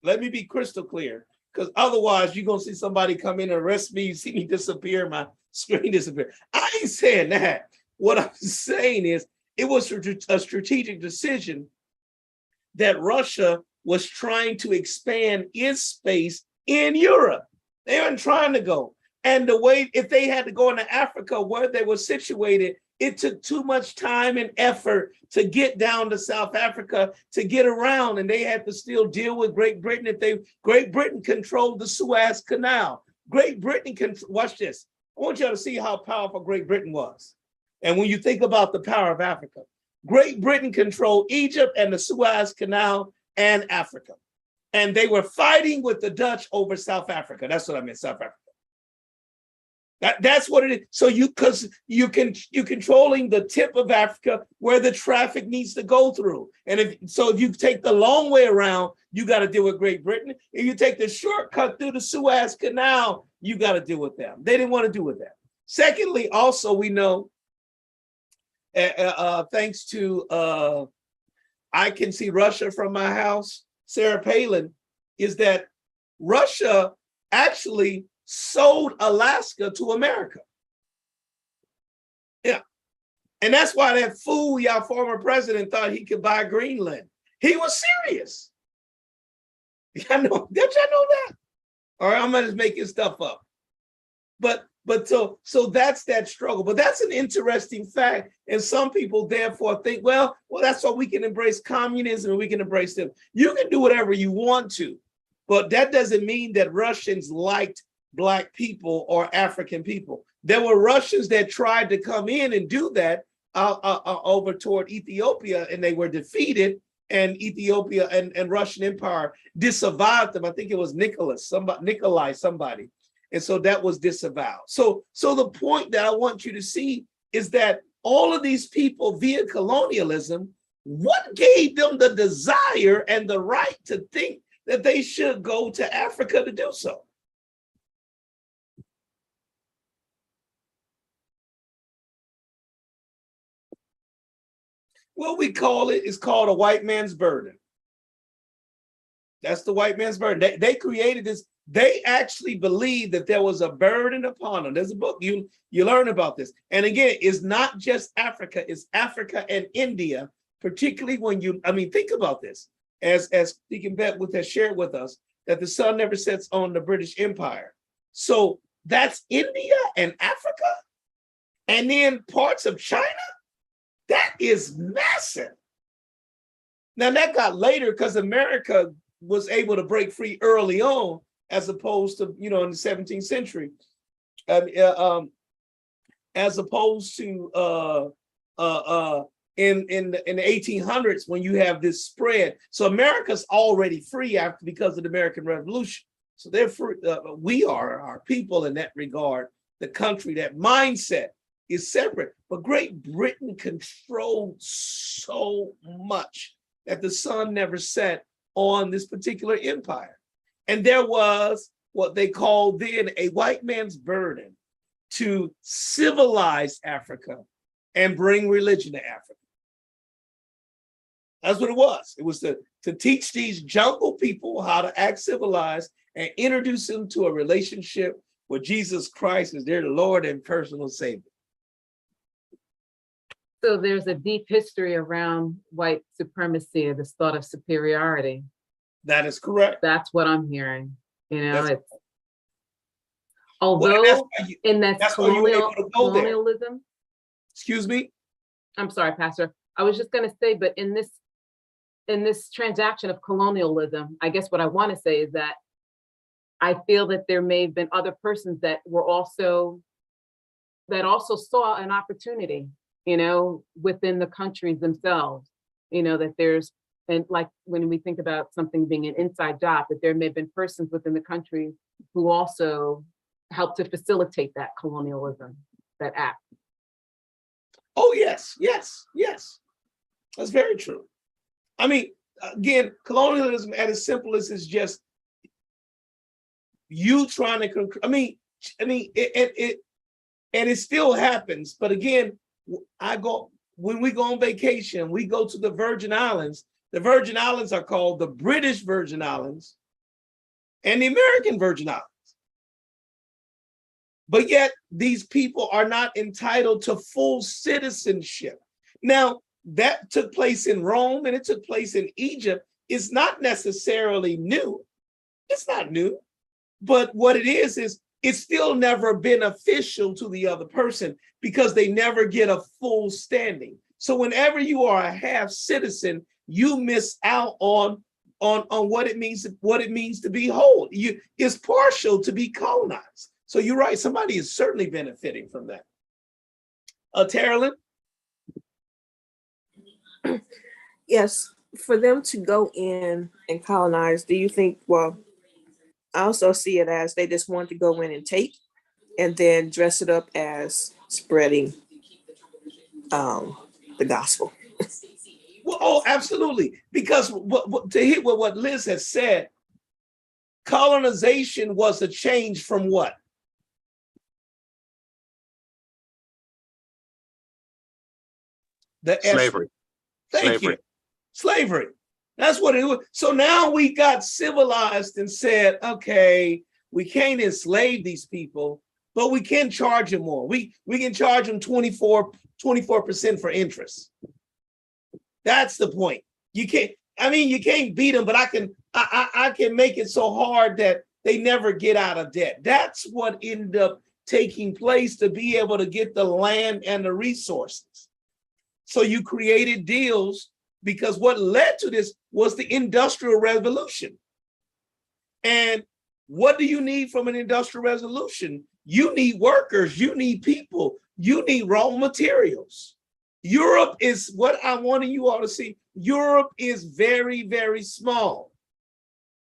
Let me be crystal clear, because otherwise you're going to see somebody come in and arrest me, you see me disappear, my screen disappear. I ain't saying that. What I'm saying is it was a strategic decision that Russia was trying to expand its space in Europe. They weren't trying to go. And the way, if they had to go into Africa where they were situated, it took too much time and effort to get down to South Africa to get around, and they had to still deal with Great Britain. Great Britain controlled the Suez Canal. Great Britain can watch this. I want y'all to see how powerful Great Britain was. And when you think about the power of Africa, Great Britain controlled Egypt and the Suez Canal and Africa. And they were fighting with the Dutch over South Africa. That's what I meant, South Africa. That's what it is. So because you're controlling the tip of Africa where the traffic needs to go through. And if you take the long way around, you got to deal with Great Britain. If you take the shortcut through the Suez Canal, you got to deal with them. They didn't want to deal with that. Secondly, also we know, thanks to I Can See Russia from My House, Sarah Palin, is that Russia actually sold Alaska to America. Yeah. And that's why that fool, y'all former president, thought he could buy Greenland. He was serious. Don't y'all know that? Or I'm not just making stuff up. But so that's that struggle. But that's an interesting fact. And some people therefore think, well, that's why we can embrace communism and we can embrace them. You can do whatever you want to, but that doesn't mean that Russians liked Black people or African people. There were Russians that tried to come in and do that over toward Ethiopia, and they were defeated. And Ethiopia and Russian Empire disavowed them. I think it was Nikolai, somebody. And so that was disavowed. So the point that I want you to see is that all of these people via colonialism, what gave them the desire and the right to think that they should go to Africa to do so? What we call it is called a white man's burden. That's the white man's burden. They created this. They actually believed that there was a burden upon them. There's a book, you learn about this. And again, it's not just Africa, it's Africa and India, particularly when think about this. As Deacon Beckwith has shared with us, that the sun never sets on the British Empire. So that's India and Africa, and then parts of China. That is massive. Now that got later because America was able to break free early on, as opposed to, in the 17th century, as opposed to in the 1800s when you have this spread. So America's already free because of the American Revolution. So they're free. We are our people in that regard. The country, that mindset is separate. But Great Britain controlled so much that the sun never set on this particular empire. And there was what they called then a white man's burden to civilize Africa and bring religion to Africa. That's what it was. It was to teach these jungle people how to act civilized and introduce them to a relationship with Jesus Christ as their Lord and personal Savior. So there's a deep history around white supremacy or this thought of superiority. That is correct. That's what I'm hearing. That's in that colonialism. Excuse me? I'm sorry, Pastor. I was just going to say, but in this transaction of colonialism, I guess what I want to say is that I feel that there may have been other persons that also saw an opportunity, within the countries themselves, that there's, and like when we think about something being an inside job, that there may have been persons within the country who also helped to facilitate that colonialism, that act. Oh, yes. That's very true. Again, colonialism at its simplest is just you trying to, it still happens. But again, when we go on vacation, we go to the Virgin Islands. The Virgin Islands are called the British Virgin Islands and the American Virgin Islands. But yet these people are not entitled to full citizenship. Now, that took place in Rome and it took place in Egypt. It's not necessarily new. It's not new. But what it is it's still never beneficial to the other person because they never get a full standing. So whenever you are a half citizen, you miss out on what it means to be whole. It's partial to be colonized. So you're right, somebody is certainly benefiting from that. Terrelyn? Yes, for them to go in and colonize, do you think, I also see it as they just want to go in and take and then dress it up as spreading the gospel. Well, absolutely. Because to hit with what Liz has said, colonization was a change from what? Slavery. Thank you. Slavery. That's what it was. So now we got civilized and said, okay, we can't enslave these people, but we can charge them more. We can charge them 24% for interest. That's the point. You can't, I mean, you can't beat them, but I can make it so hard that they never get out of debt. That's what ended up taking place to be able to get the land and the resources. So you created deals because what led to this was the Industrial Revolution. And what do you need from an industrial revolution? You need workers, you need people, you need raw materials. Europe is what I wanted you all to see. Europe is very, very small.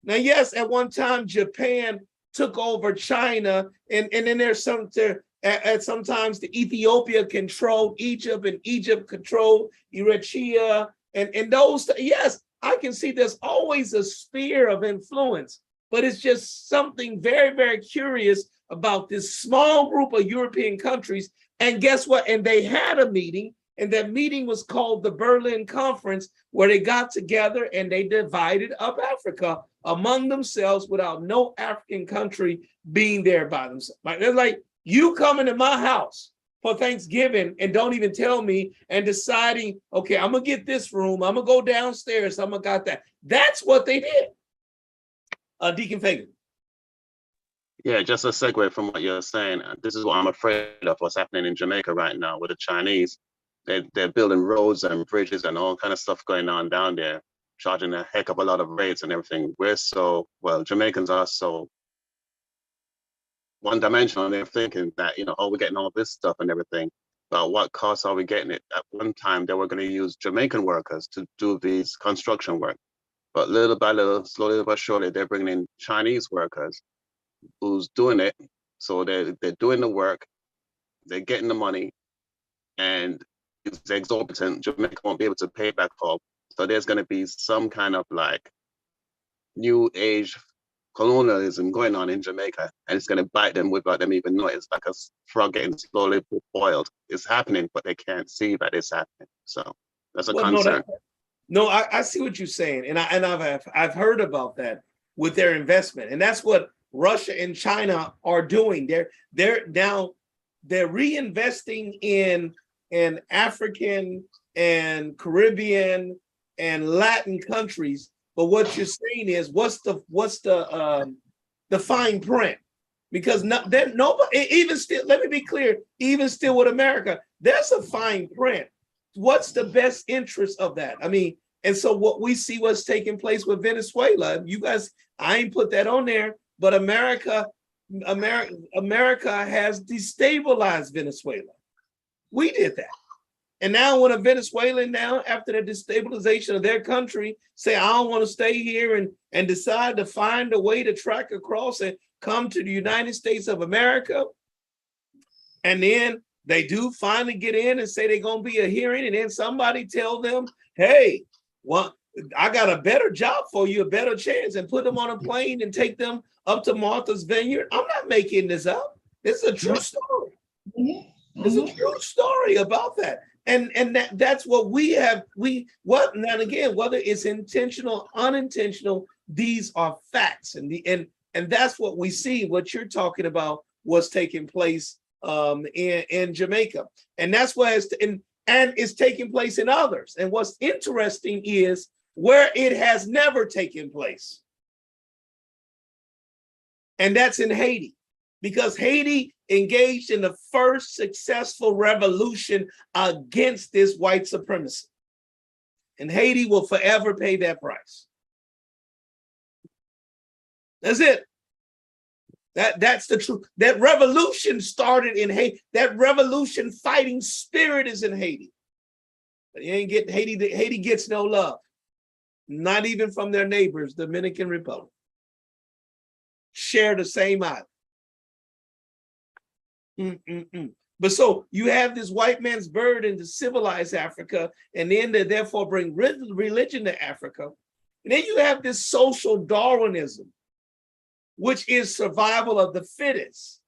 Now, yes, at one time, Japan took over China, and then there's sometimes the Ethiopia controlled Egypt, and Egypt controlled Eritrea, and those, yes, I can see there's always a sphere of influence, but it's just something very, very curious about this small group of European countries. And guess what? And they had a meeting, and that meeting was called the Berlin Conference, where they got together and they divided up Africa among themselves without no African country being there by themselves. Like, they're like, you coming to my house for Thanksgiving and don't even tell me, and deciding, okay, I'm gonna get this room, I'm gonna go downstairs, I'm gonna got that. That's what they did. Deacon Fagan. Yeah, just a segue from what you're saying. This is what I'm afraid of, what's happening in Jamaica right now with the Chinese. They're building roads and bridges and all kind of stuff going on down there, charging a heck of a lot of rates and everything. Jamaicans are so one-dimensional, and they're thinking that, oh, we're getting all this stuff and everything, but what cost are we getting it? At one time, they were going to use Jamaican workers to do these construction work, but little by little, slowly but surely, they're bringing in Chinese workers who's doing it. So they're doing the work, they're getting the money, and it's exorbitant. Jamaica won't be able to pay back all. So there's going to be some kind of like new age colonialism going on in Jamaica, and it's going to bite them without them even knowing. It's like a frog getting slowly boiled. It's happening, but they can't see that it's happening. So that's a concern. No, I see what you're saying, and I've heard about that with their investment, and that's what Russia and China are doing. They're reinvesting in African and Caribbean and Latin countries. But what you're saying is, what's the fine print? Because nobody, even still, let me be clear, even still with America, there's a fine print. What's the best interest of that? I mean, and so what we see what's taking place with Venezuela, you guys, I ain't put that on there, but America has destabilized Venezuela. We did that. And now when a Venezuelan now, after the destabilization of their country, say, I don't want to stay here, and decide to find a way to track across and come to the United States of America. And then they do finally get in and say they're going to be a hearing. And then somebody tell them, hey, well, I got a better job for you, a better chance, and put them on a plane and take them up to Martha's Vineyard. I'm not making this up. It's a true story. It's a true story about that. And that's what we have. And again, whether it's intentional, unintentional, these are facts. And that's what we see, what you're talking about, what's taking place in Jamaica. And that's why it's taking place in others. And what's interesting is where it has never taken place. And that's in Haiti, because Haiti engaged in the first successful revolution against this white supremacy. And Haiti will forever pay that price. That's it. That's the truth. That revolution started in Haiti. That revolution fighting spirit is in Haiti. But you ain't getting Haiti gets no love. Not even from their neighbors, Dominican Republic. Share the same island. But so you have this white man's burden to civilize Africa, and then they therefore bring religion to Africa. And then you have this social Darwinism, which is survival of the fittest.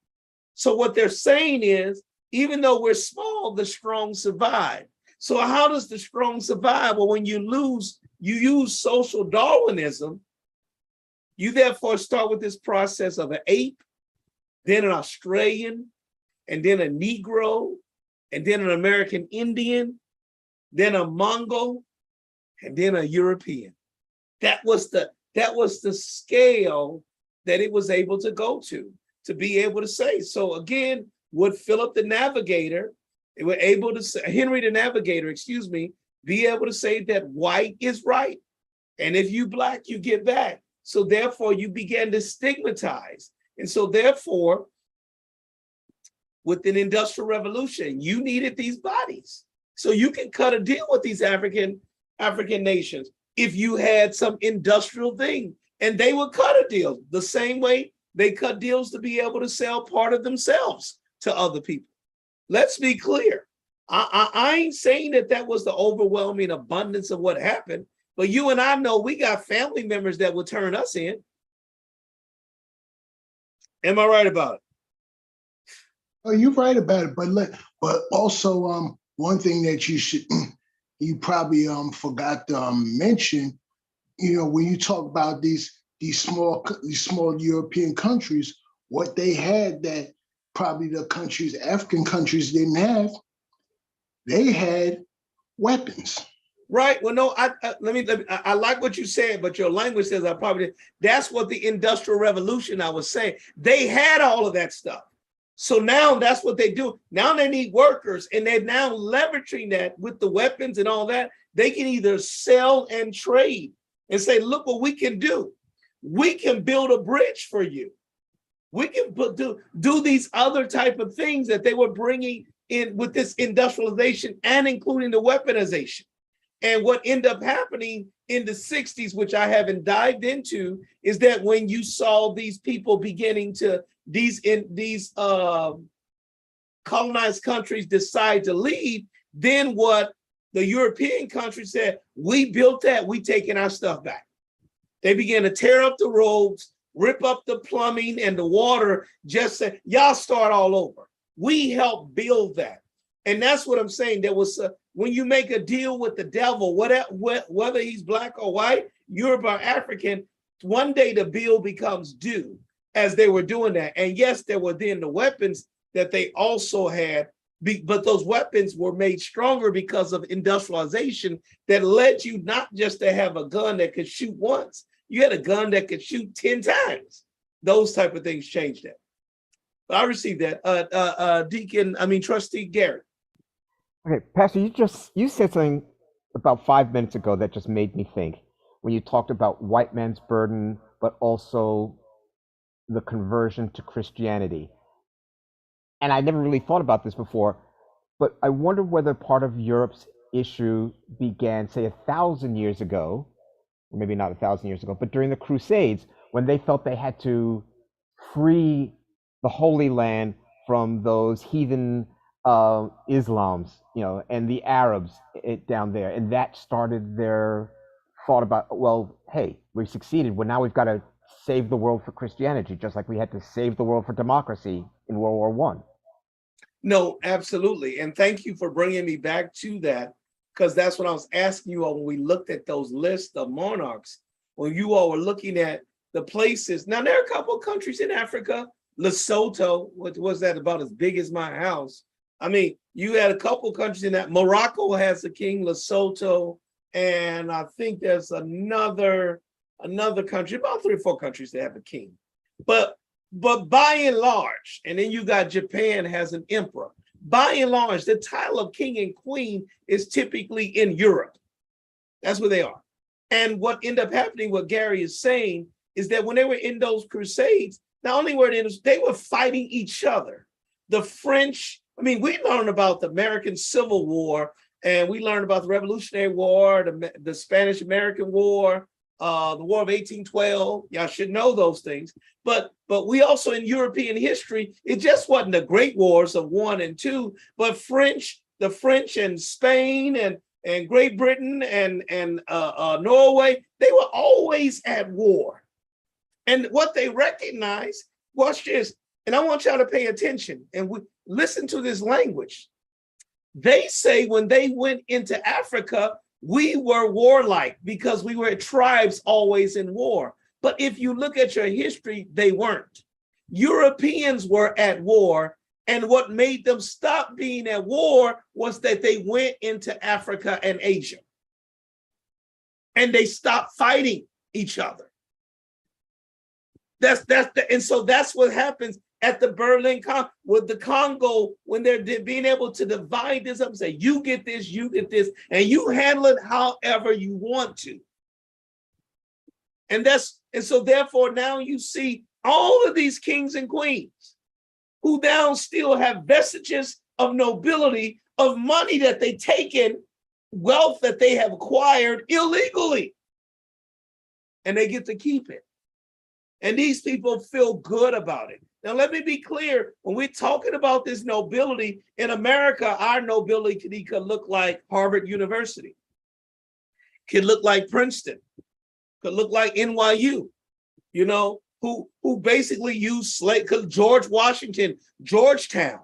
So what they're saying is, even though we're small, the strong survive. So how does the strong survive? Well, when you use social Darwinism, you therefore start with this process of an ape, then an Australian, and then a Negro, and then an American Indian, then a Mongol, and then a European. That was the scale that it was able to go to be able to say. So again, would Philip the Navigator, they were able to say, Henry the Navigator, excuse me, be able to say that white is right. And if you black, you get back. So therefore you began to stigmatize. And so therefore, with an industrial revolution, you needed these bodies. So you can cut a deal with these African nations if you had some industrial thing, and they would cut a deal the same way they cut deals to be able to sell part of themselves to other people. Let's be clear. I ain't saying that was the overwhelming abundance of what happened, but you and I know we got family members that will turn us in. Am I right about it? Oh, you're right about it, but also one thing that you probably forgot to mention, when you talk about these small European countries, what they had that probably the African countries didn't have, they had weapons. Right. Well, no, I like what you said, but your language says that's what the Industrial Revolution I was saying. They had all of that stuff. So now that's what they do. Now they need workers, and they're now leveraging that with the weapons and all that. They can either sell and trade and say, look what we can do. We can build a bridge for you. We can do these other type of things that they were bringing in with this industrialization and including the weaponization. And what ended up happening in the 60s, which I haven't dived into, is that when you saw these people beginning to, these colonized countries decide to leave, then what the European countries said, we built that, we taking our stuff back. They began to tear up the roads, rip up the plumbing and the water, just say, y'all start all over. We helped build that. And that's what I'm saying. There was when you make a deal with the devil, whether he's black or white, Europe or African, one day the bill becomes due as they were doing that. And yes, there were then the weapons that they also had, but those weapons were made stronger because of industrialization that led you not just to have a gun that could shoot once, you had a gun that could shoot 10 times. Those type of things changed that. But I received that. Trustee Gary. Okay, Pastor, you said something about 5 minutes ago that just made me think when you talked about white man's burden, but also the conversion to Christianity. And I never really thought about this before, but I wonder whether part of Europe's issue began, say, 1,000 years ago, or maybe not 1,000 years ago, but during the Crusades, when they felt they had to free the Holy Land from those heathen Islams, and the Arabs down there, and that started their thought about, well, hey, we succeeded. Well, now we've got to save the world for Christianity, just like we had to save the world for democracy in World War I. No, absolutely, and thank you for bringing me back to that, because that's what I was asking you all when we looked at those lists of monarchs. When you all were looking at the places, now there are a couple of countries in Africa. Lesotho, what was that, about as big as my house? I mean, you had a couple countries in that. Morocco has a king, Lesotho, and I think there's another country, about 3 or 4 countries that have a king. But by and large, and then you got Japan has an emperor. By and large, the title of king and queen is typically in Europe. That's where they are. And what ended up happening, what Gary is saying, is that when they were in those crusades, not only were they were fighting each other. The French, we learned about the American Civil War, and we learned about the Revolutionary War, the Spanish-American War, the War of 1812. Y'all should know those things. But we also, in European history, it just wasn't the great wars of 1 and 2, but the French and Spain and Great Britain and Norway, they were always at war. And what they recognize, watch this, and I want y'all to pay attention and listen to this language. They say when they went into Africa, we were warlike because we were tribes always in war. But if you look at your history, they weren't. Europeans were at war, and what made them stop being at war was that they went into Africa and Asia. and they stopped fighting each other. And so that's what happens at the Berlin with the Congo, when they're being able to divide this up and say, you get this, and you handle it however you want to. And so therefore now you see all of these kings and queens who now still have vestiges of nobility, of money that they taken, wealth that they have acquired illegally, and they get to keep it. And these people feel good about it. Now, let me be clear. When we're talking about this nobility in America, our nobility could look like Harvard University, could look like Princeton, could look like NYU, you know, who basically used slave, because George Washington, Georgetown,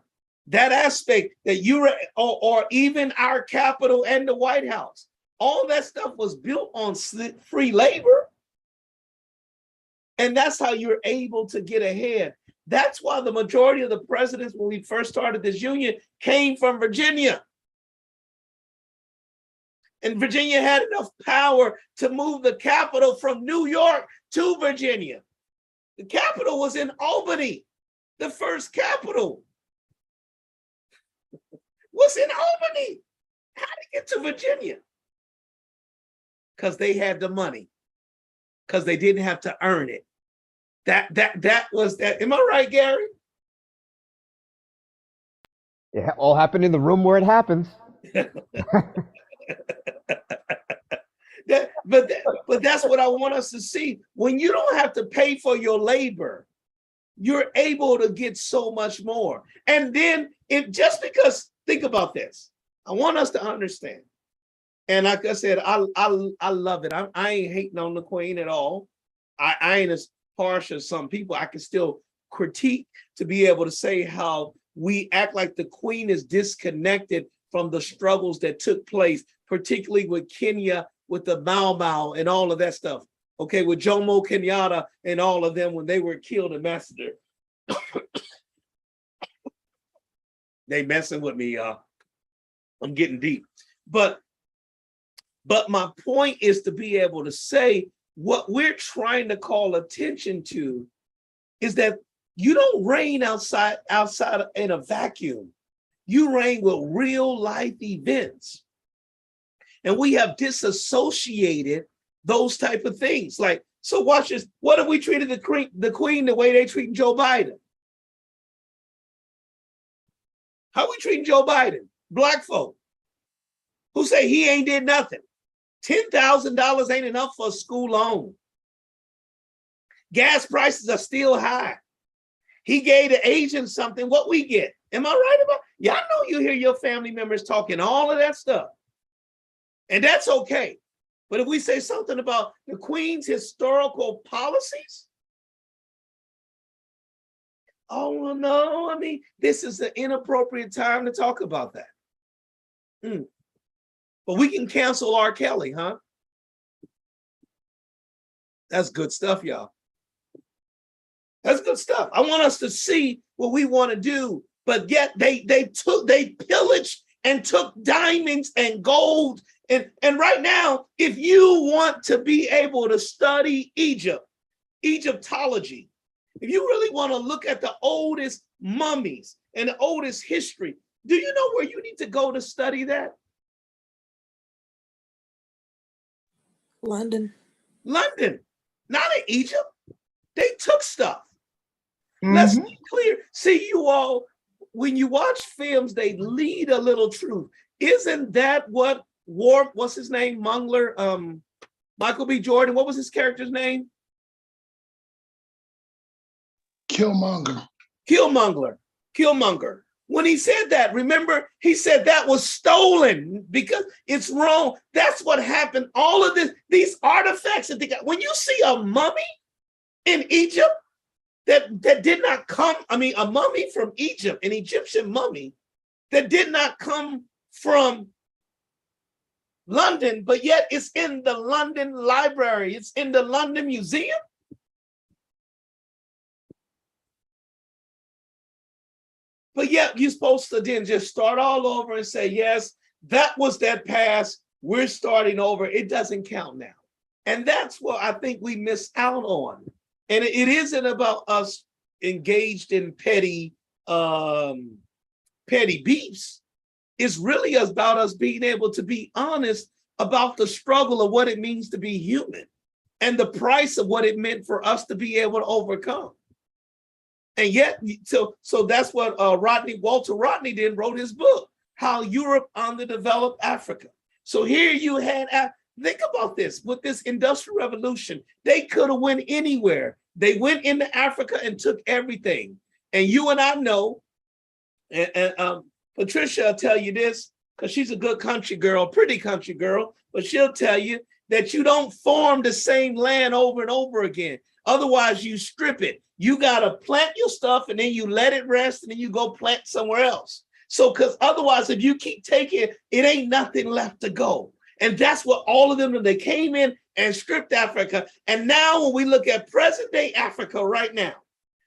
that aspect that or even our Capitol and the White House, all that stuff was built on free labor. And that's how you're able to get ahead. That's why the majority of the presidents, when we first started this union, came from Virginia. And Virginia had enough power to move the capital from New York to Virginia. The capital was in Albany, the first capital. Was in Albany. How did it get to Virginia? Because they had the money, because they didn't have to earn it. That was that. Am I right, Gary? It all happened in the room where it happens. But that's what I want us to see. When you don't have to pay for your labor, you're able to get so much more. And then just because, think about this, I want us to understand. And like I said, I love it. I ain't hating on the Queen at all. I ain't as harsh as some people. I can still critique to be able to say how we act like the Queen is disconnected from the struggles that took place, particularly with Kenya, with the Mau Mau and all of that stuff. Okay, with Jomo Kenyatta and all of them when they were killed and massacred. They messing with me, y'all. I'm getting deep. But my point is to be able to say what we're trying to call attention to is that you don't reign outside in a vacuum. You reign with real life events. And we have disassociated those type of things. Like, so watch this. What if we treated the Queen the way they treating Joe Biden? How we treating Joe Biden? Black folk who say he ain't did nothing. $10,000 ain't enough for a school loan. Gas prices are still high. He gave the Asians something, what we get. Am I right about? Yeah, I know you hear your family members talking all of that stuff. And that's okay. But if we say something about the Queen's historical policies, oh no, I mean, this is an inappropriate time to talk about that. But we can cancel R. Kelly, huh? That's good stuff, y'all. That's good stuff. I want us to see what we want to do, but yet they pillaged and took diamonds and gold. And right now, if you want to be able to study Egyptology, if you really want to look at the oldest mummies and the oldest history, do you know where you need to go to study that? London. London, not in Egypt. They took stuff. Let's be clear. See, you all, when you watch films, they lead a little truth. Isn't that what what's his name? Mungler, Michael B. Jordan, what was his character's name? Killmonger. Killmonger. When he said that, remember, he said that was stolen because it's wrong. That's what happened. All of this, these artifacts that they got. When you see a mummy in Egypt that did not come, I mean, a mummy from Egypt, an Egyptian mummy that did not come from London, but yet it's in the London Library. It's in the London Museum. But yet you're supposed to then just start all over and say, yes, that was that past. We're starting over. It doesn't count now. And that's what I think we miss out on. And it isn't about us engaged in petty beefs. It's really about us being able to be honest about the struggle of what it means to be human and the price of what it meant for us to be able to overcome. And yet, so that's what Walter Rodney then wrote his book, How Europe Underdeveloped Africa. So here you had, think about this, with this Industrial Revolution, they could have went anywhere. They went into Africa and took everything. And you and I know, and Patricia will tell you this, because she's a good country girl, pretty country girl, but she'll tell you that you don't farm the same land over and over again. Otherwise, you strip it. You got to plant your stuff and then you let it rest and then you go plant somewhere else. So, because otherwise, if you keep taking it, it ain't nothing left to go. And that's what all of them, they came in and stripped Africa. And now when we look at present day Africa right now,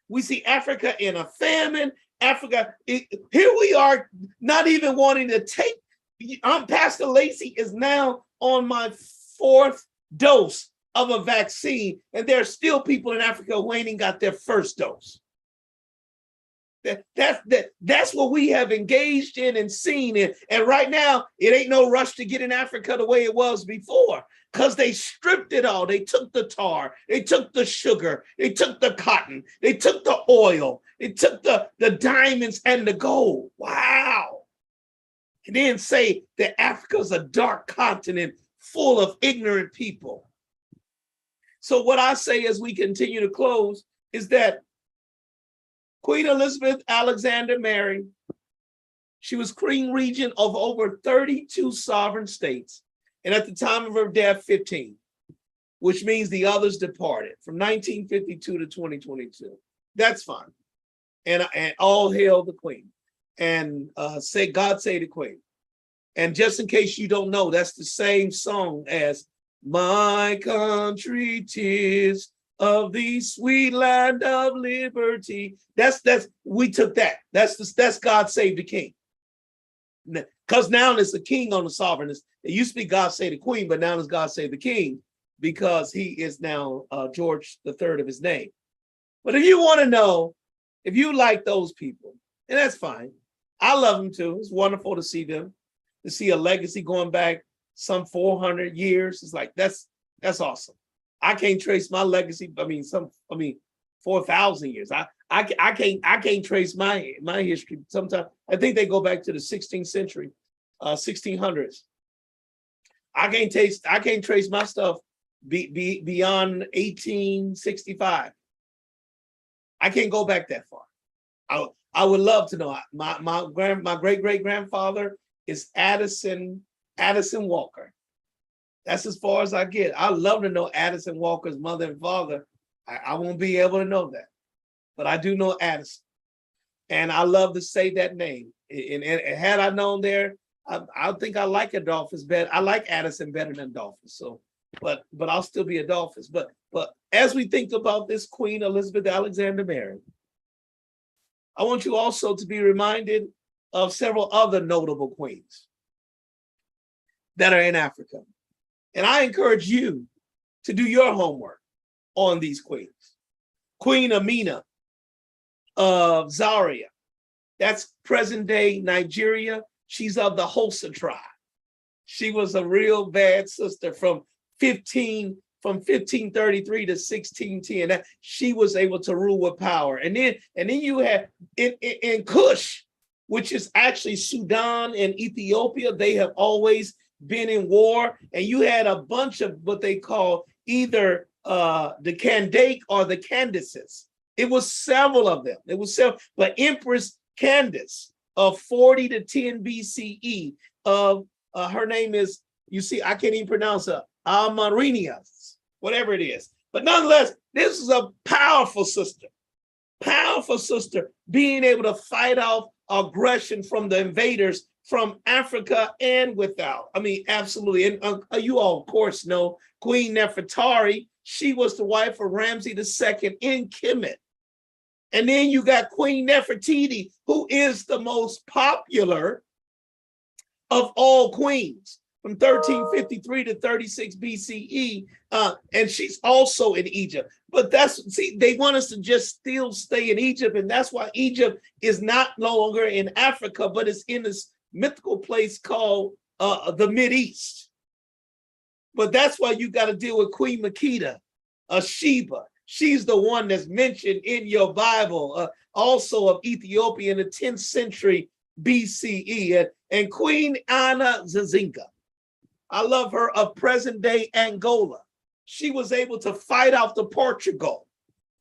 we see Africa in a famine. Africa, here we are not even wanting to take, Pastor Lacey is now on my 4th dose of a vaccine, and there are still people in Africa who ain't even got their first dose. That's what we have engaged in and seen. And right now, it ain't no rush to get in Africa the way it was before, because they stripped it all. They took the tar, they took the sugar, they took the cotton, they took the oil, they took the diamonds and the gold. Wow. And then say that Africa's a dark continent full of ignorant people. So what I say as we continue to close is that Queen Elizabeth Alexander Mary, she was Queen Regent of over 32 sovereign states. And at the time of her death, 15, which means the others departed from 1952 to 2022. That's fine. And all hail the Queen. And say, God save the Queen. And just in case you don't know, that's the same song as My Country 'Tis of the Sweet Land of Liberty. We took that. That's God Save the King. Because now it's the king on the sovereign. It used to be God Save the Queen, but now it's God Save the King because he is now George III of his name. But if you want to know, if you like those people, and that's fine. I love them too. It's wonderful to see them, to see a legacy going back some 400 years. It's like, that's awesome. I can't trace my legacy. 4,000 years. I can't trace my history. Sometimes I think they go back to the 16th century, 1600s. I can't trace my stuff beyond 1865. I can't go back that far. I would love to know. My great great grandfather is Addison Walker. That's as far as I get. I'd love to know Addison Walker's mother and father. I won't be able to know that, but I do know Addison, and I love to say that name. And had I known there, I think I like Adolphus better. I like Addison better than Adolphus. So, but I'll still be Adolphus. But as we think about this Queen Elizabeth Alexander Mary, I want you also to be reminded of several other notable queens that are in Africa. And I encourage you to do your homework on these queens. Queen Amina of Zaria, that's present day Nigeria. She's of the Hosa tribe. She was a real bad sister from 1533 to 1610. That she was able to rule with power. And then you have in Kush, which is actually Sudan and Ethiopia. They have always been in war, and you had a bunch of what they call either the Candake or the Candaces. It was several of them. But Empress Candace of 40 to 10 BCE, her name is, you see, I can't even pronounce her, Amarinias, whatever it is. But nonetheless, this is a powerful sister being able to fight off aggression from the invaders from Africa and without. I mean, absolutely. And you all, of course, know Queen Nefertari. She was the wife of Ramses II in Kemet. And then you got Queen Nefertiti, who is the most popular of all queens. from 1353 to 36 BCE, and she's also in Egypt. But they want us to just still stay in Egypt, and that's why Egypt is not no longer in Africa, but it's in this mythical place called the Mideast. But that's why you got to deal with Queen Makeda, Sheba. She's the one that's mentioned in your Bible, also of Ethiopia in the 10th century BCE, and Queen Anna Zazinga. I love her, of present day Angola. She was able to fight out the Portugal.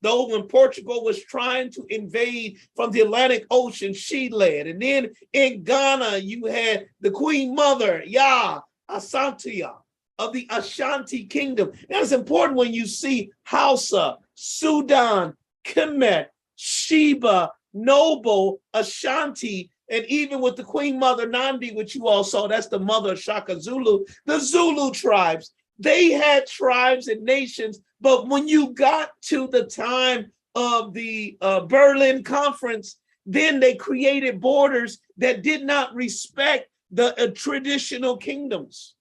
Though when Portugal was trying to invade from the Atlantic Ocean, she led. And then in Ghana, you had the Queen Mother, Yah Asantia, of the Ashanti Kingdom. And it's important when you see Hausa, Sudan, Kemet, Sheba, Noble, Ashanti, and even with the Queen Mother Nandi, which you all saw, that's the mother of Shaka Zulu, the Zulu tribes. They had tribes and nations, but when you got to the time of the Berlin Conference, then they created borders that did not respect the traditional kingdoms,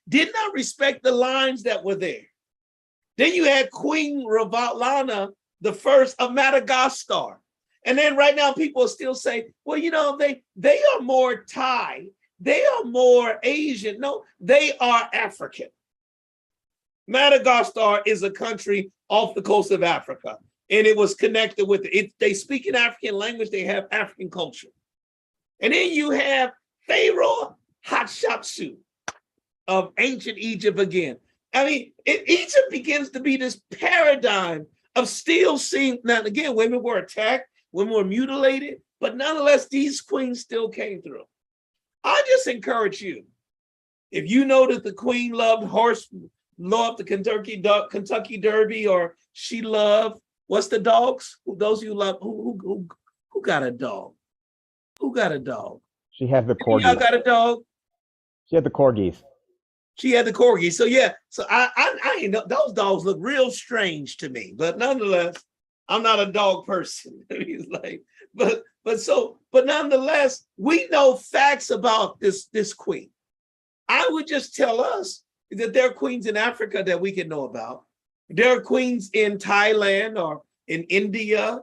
did not respect the lines that were there. Then you had Queen Ravana, the first of Madagascar. And then right now people still say, well, you know, they are more Thai, they are more Asian. No, they are African. Madagascar is a country off the coast of Africa, and it was connected with it. They speak an African language, they have African culture. And then you have Pharaoh Hatshepsut of ancient Egypt again. I mean, Egypt begins to be this paradigm of still seeing, now again, women were attacked, women were mutilated, but nonetheless, these queens still came through. I just encourage you, if you know that the queen loved the Kentucky Derby, or she loved, what's the dogs? Those you love, who got a dog? Who got a dog? She had the corgis. Y'all got a dog? She had the corgis. She had the corgis. So yeah, so I know those dogs look real strange to me, but nonetheless, I'm not a dog person. He's like, but nonetheless, we know facts about this queen. I would just tell us that there are queens in Africa that we can know about. There are queens in Thailand or in India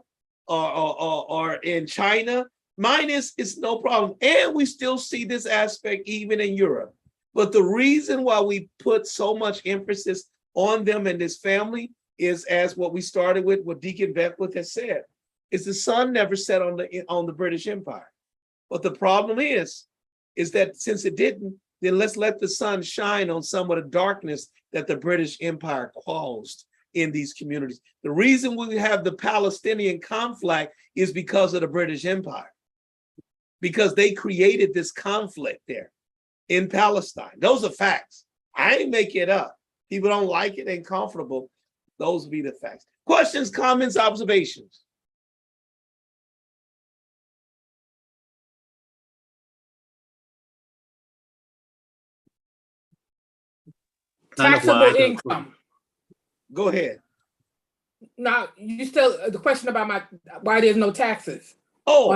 or in China. Mine is no problem. And we still see this aspect even in Europe. But the reason why we put so much emphasis on them and this family is, as what we started with, what Deacon Beckwith has said, is the sun never set on the British Empire. But the problem is that since it didn't, then let's let the sun shine on some of the darkness that the British Empire caused in these communities. The reason we have the Palestinian conflict is because of the British Empire, because they created this conflict there in Palestine. Those are facts. I ain't make it up. People don't like it, ain't comfortable. Those would be the facts. Questions, comments, observations? Taxable income. Go ahead. Now, you still, the question about why there's no taxes. Oh,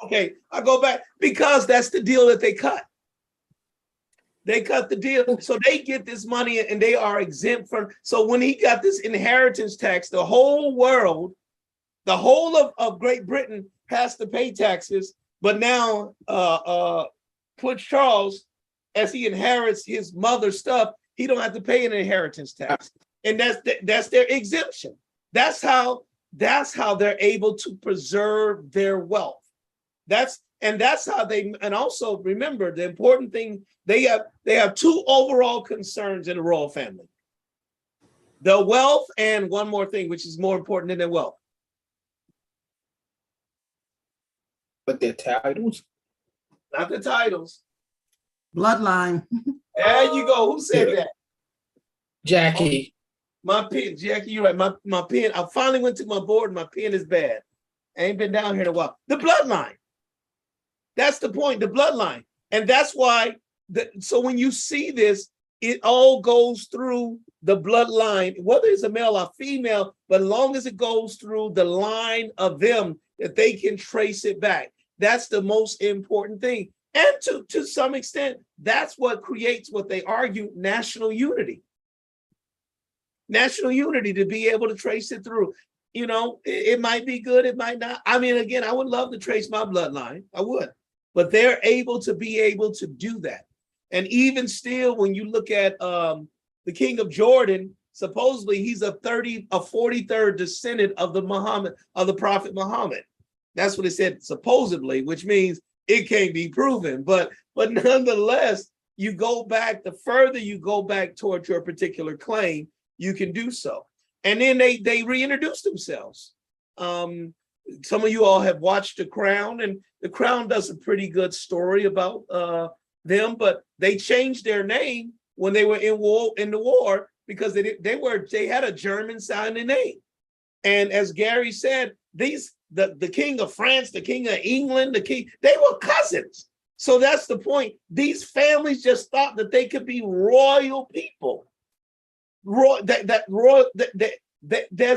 okay. I go back because that's the deal that they cut. They cut the deal. So they get this money and they are exempt from. So when he got this inheritance tax, the whole world, the whole of Great Britain has to pay taxes. But now Prince Charles, as he inherits his mother's stuff, he don't have to pay an inheritance tax. And that's their exemption. That's how they're able to preserve their wealth. That's how they, and also remember the important thing, they have two overall concerns in the royal family. The wealth, and one more thing, which is more important than their wealth. But their titles? Not the titles. Bloodline. There you go. Who said that? Jackie. My pen, Jackie, you're right. My pen, I finally went to my board. My pen is bad. I ain't been down here in a while. The bloodline. That's the point, the bloodline. And that's why, so when you see this, it all goes through the bloodline, whether it's a male or female, but as long as it goes through the line of them, that they can trace it back. That's the most important thing. And to some extent, that's what creates what they argue national unity. National unity, to be able to trace it through. You know, it might be good, it might not. I mean, again, I would love to trace my bloodline. I would. But they're able to do that. And even still, when you look at the king of Jordan, supposedly he's a 43rd descendant of the prophet Muhammad. That's what it said, supposedly, which means it can't be proven. But nonetheless, you go back, the further you go back towards your particular claim, you can do so. And then they reintroduce themselves. Some of you all have watched The Crown, and The Crown does a pretty good story about them, but they changed their name when they were in the war because they had a German sounding name. And as Gary said, the king of France, the king of England, they were cousins. So that's the point. These families just thought that they could be royal people. There's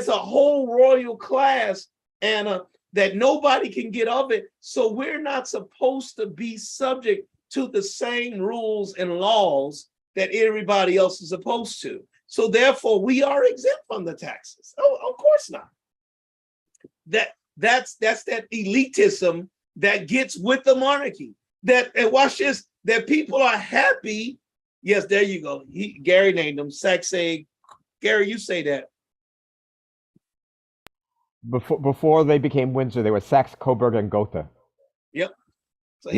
a whole royal class, and that nobody can get of it. So we're not supposed to be subject to the same rules and laws that everybody else is supposed to. So therefore, we are exempt from the taxes. Oh, of course not. That's that elitism that gets with the monarchy. And watch this, that people are happy. Yes, there you go. Gary named them Saxe. Gary, you say that. Before they became Windsor, they were Saxe, Coburg, and Gotha. Yep. So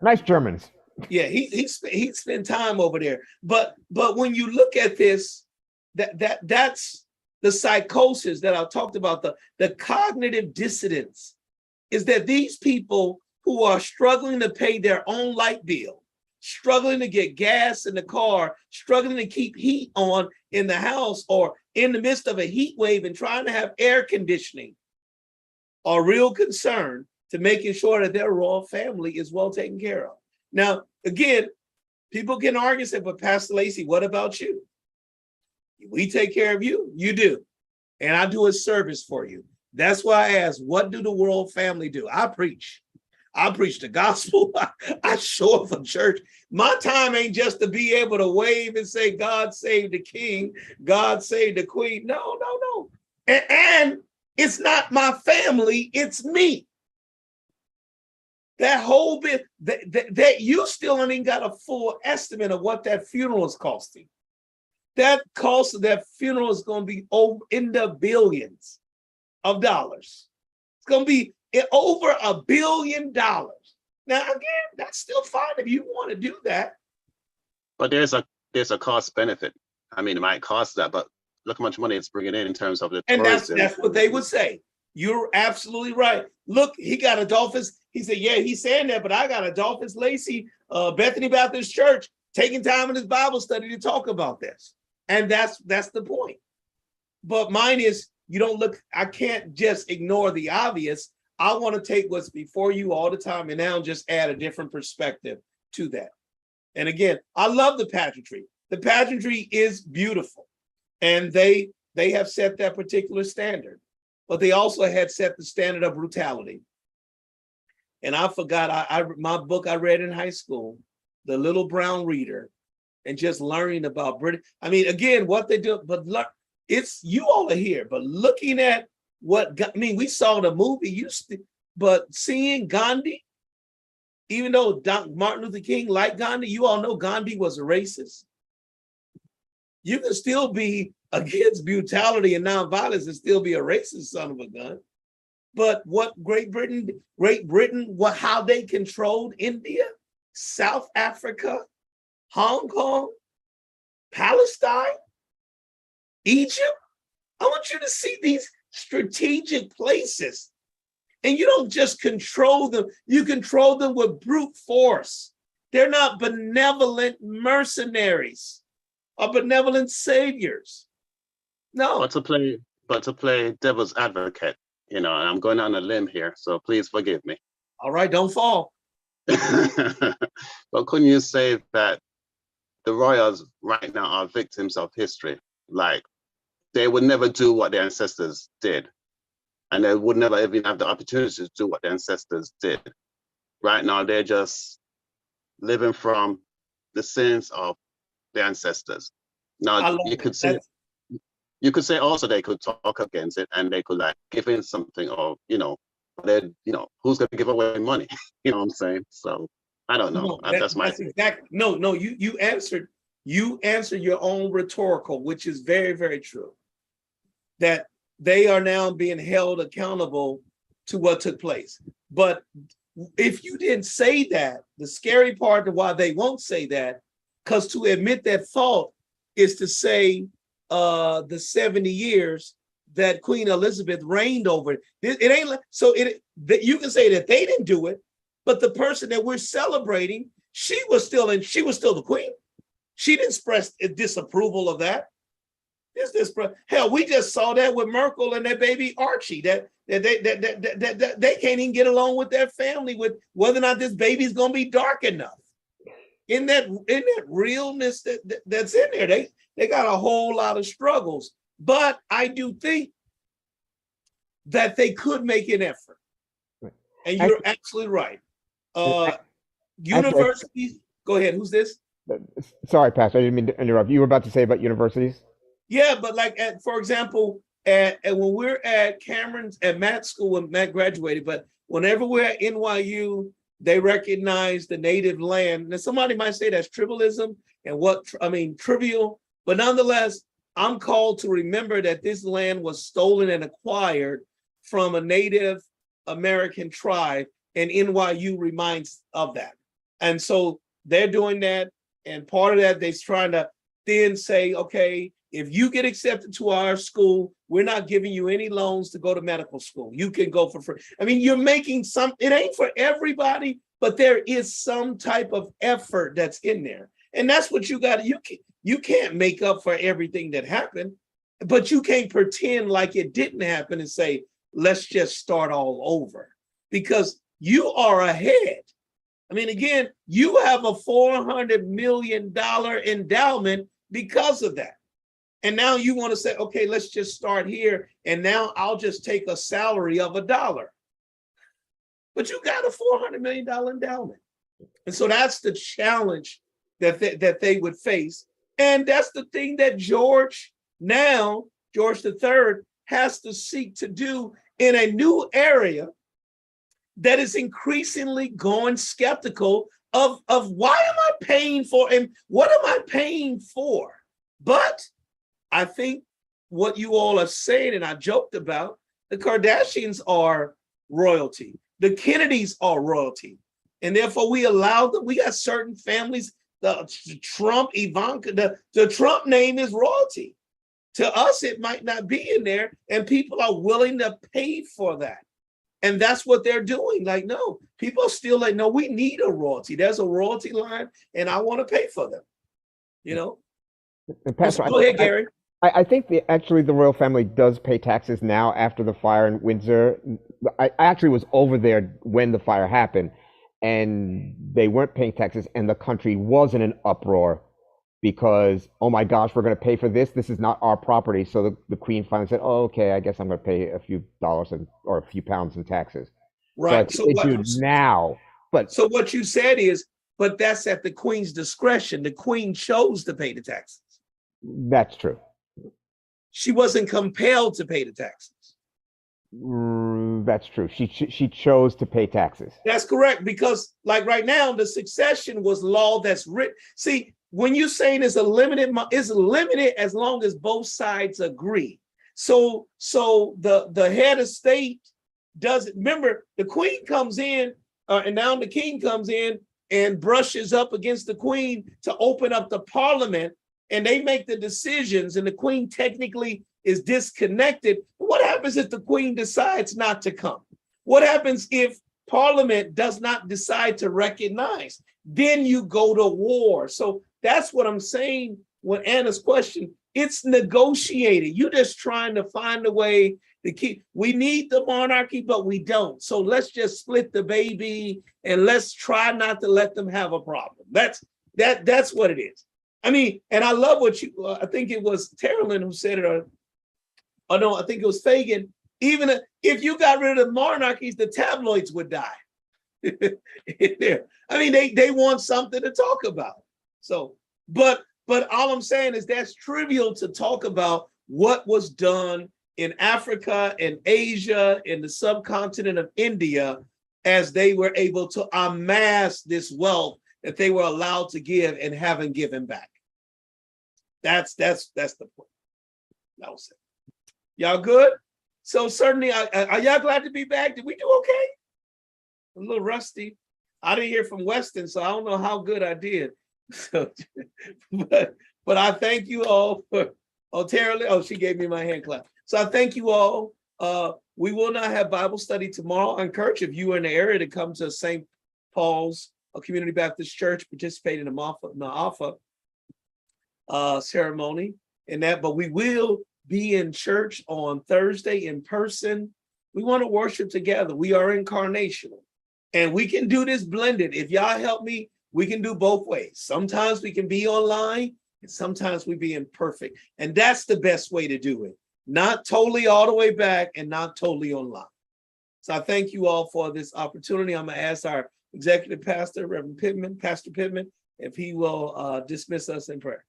nice Germans. Yeah, he spent time over there. But when you look at this, that's the psychosis that I talked about, the cognitive dissonance, is that these people who are struggling to pay their own light bill, struggling to get gas in the car, struggling to keep heat on in the house, or in the midst of a heat wave and trying to have air conditioning, are real concerned to making sure that their royal family is well taken care of. Now, again, people can argue and say, but Pastor Lacy, what about you? We take care of you, you do. And I do a service for you. That's why I ask, what do the royal family do? I preach the gospel. I show up for church. My time ain't just to be able to wave and say, God save the king, God save the queen. No. And it's not my family, it's me. That whole bit, that you still ain't got a full estimate of what that funeral is costing. That cost of that funeral is going to be in the billions of dollars. It's going to be over $1 billion. Now, again, that's still fine if you want to do that. But there's a cost benefit. I mean, it might cost that, but look how much money it's bringing in terms of the tourism. And that's what they would say. You're absolutely right. Look, he got Adolphus. He said, yeah, he's saying that, but I got Adolphus Lacy, Bethany Baptist Church, taking time in his Bible study to talk about this. And that's the point. But mine is, you don't look, I can't just ignore the obvious. I want to take what's before you all the time and now just add a different perspective to that. And again, I love the pageantry. The pageantry is beautiful. And they have set that particular standard. But they also had set the standard of brutality. And I forgot, my book I read in high school, The Little Brown Reader, and just learning about British. I mean, again, what they do, but it's, you all are here, but looking at we saw the movie, but seeing Gandhi, even though Martin Luther King liked Gandhi, you all know Gandhi was a racist. You can still be against brutality and nonviolence and still be a racist son of a gun. But what Great Britain, how they controlled India, South Africa, Hong Kong, Palestine, Egypt. I want you to see these strategic places. And you don't just control them, you control them with brute force. They're not benevolent mercenaries or benevolent saviors. No. But to play devil's advocate, and I'm going on a limb here, so please forgive me. All right, don't fall. But couldn't you say that the royals right now are victims of history? Like, they would never do what their ancestors did. And they would never even have the opportunity to do what their ancestors did. Right now, they're just living from the sins of the ancestors. I Now, love you it. could say, also they could talk against it and they could like give in something, or, who's going to give away money? You know what I'm saying? So I don't know. No, That's my that's exactly no. You answered your own rhetorical, which is very, very true. That they are now being held accountable to what took place. But if you didn't say that, the scary part of why they won't say that, because to admit that fault is to say the 70 years that Queen Elizabeth reigned over it. It ain't so that you can say that they didn't do it, but the person that we're celebrating, she was still the queen. She didn't express disapproval of that. Hell, we just saw that with Merkel and their baby Archie. That they can't even get along with their family with whether or not this baby's gonna be dark enough. In that realness that's in there, they got a whole lot of struggles. But I do think that they could make an effort, and you're absolutely right. Universities. Go ahead. Who's this? Sorry, Pastor. I didn't mean to interrupt. You were about to say about universities. Yeah, but like for example, when we're at Cameron's at Matt's school when Matt graduated, but whenever we're at NYU, they recognize the native land. Now somebody might say that's tribalism and trivial, but nonetheless, I'm called to remember that this land was stolen and acquired from a Native American tribe, and NYU reminds of that. And so they're doing that, and part of that they're trying to then say, okay, if you get accepted to our school, we're not giving you any loans to go to medical school. You can go for free. I mean, you're making it ain't for everybody, but there is some type of effort that's in there. And that's what you got. You can't make up for everything that happened, but you can't pretend like it didn't happen and say, let's just start all over, because you are ahead. I mean, again, you have a $400 million endowment because of that. And now you want to say, okay, let's just start here. And now I'll just take a salary of $1. But you got a $400 million endowment. And so that's the challenge that they would face. And that's the thing that George III, has to seek to do in a new area that is increasingly going skeptical of why am I paying for and what am I paying for? But I think what you all are saying, and I joked about, the Kardashians are royalty. The Kennedys are royalty. And therefore we allow them, we got certain families, the Trump, Ivanka, the Trump name is royalty. To us, it might not be in there, and people are willing to pay for that. And that's what they're doing. Like, no, people are still like, no, we need a royalty. There's a royalty line, and I want to pay for them. Pastor, Go ahead, Gary. I think actually the royal family does pay taxes now after the fire in Windsor. I actually was over there when the fire happened, and they weren't paying taxes, and the country was in an uproar because, oh my gosh, we're going to pay for this. This is not our property. So the Queen finally said, oh, okay, I guess I'm going to pay a few dollars or a few pounds in taxes. Right. So they do now. But so what you said is, but that's at the Queen's discretion. The Queen chose to pay the taxes. That's true. She wasn't compelled to pay the taxes. That's true. She chose to pay taxes. That's correct, because like right now, the succession was law that's written. See, when you're saying it's limited as long as both sides agree. So the head of state doesn't, remember, the Queen comes in, and now the king comes in and brushes up against the Queen to open up the parliament, and they make the decisions, and the Queen technically is disconnected. What happens if the Queen decides not to come? What happens if Parliament does not decide to recognize? Then you go to war. So that's what I'm saying with Anna's question. It's negotiated. You're just trying to find a way to keep, we need the monarchy, but we don't. So let's just split the baby and let's try not to let them have a problem. That's what it is. I mean, and I love what you, I think it was Terrellin who said it, or no, I think it was Fagan. Even if you got rid of the monarchies, the tabloids would die. in there. I mean, they want something to talk about. So, but all I'm saying is that's trivial to talk about what was done in Africa and Asia, in the subcontinent of India, as they were able to amass this wealth that they were allowed to give and haven't given back. That's the point. That was it. Y'all good? So certainly, are y'all glad to be back? Did we do okay? I'm a little rusty. I didn't hear from Weston, so I don't know how good I did. So, but I thank you all for, she gave me my hand clap. So I thank you all. We will not have Bible study tomorrow. I encourage if you are in the area to come to St. Paul's Community Baptist Church, participate in the Ma'afa ceremony and that, but we will be in church on Thursday in person. We want to worship together. We are incarnational and we can do this blended. If y'all help me, we can do both ways. Sometimes we can be online and sometimes we be imperfect. And that's the best way to do it. Not totally all the way back and not totally online. So I thank you all for this opportunity. I'm gonna ask our executive pastor, Reverend Pittman, Pastor Pittman, if he will dismiss us in prayer.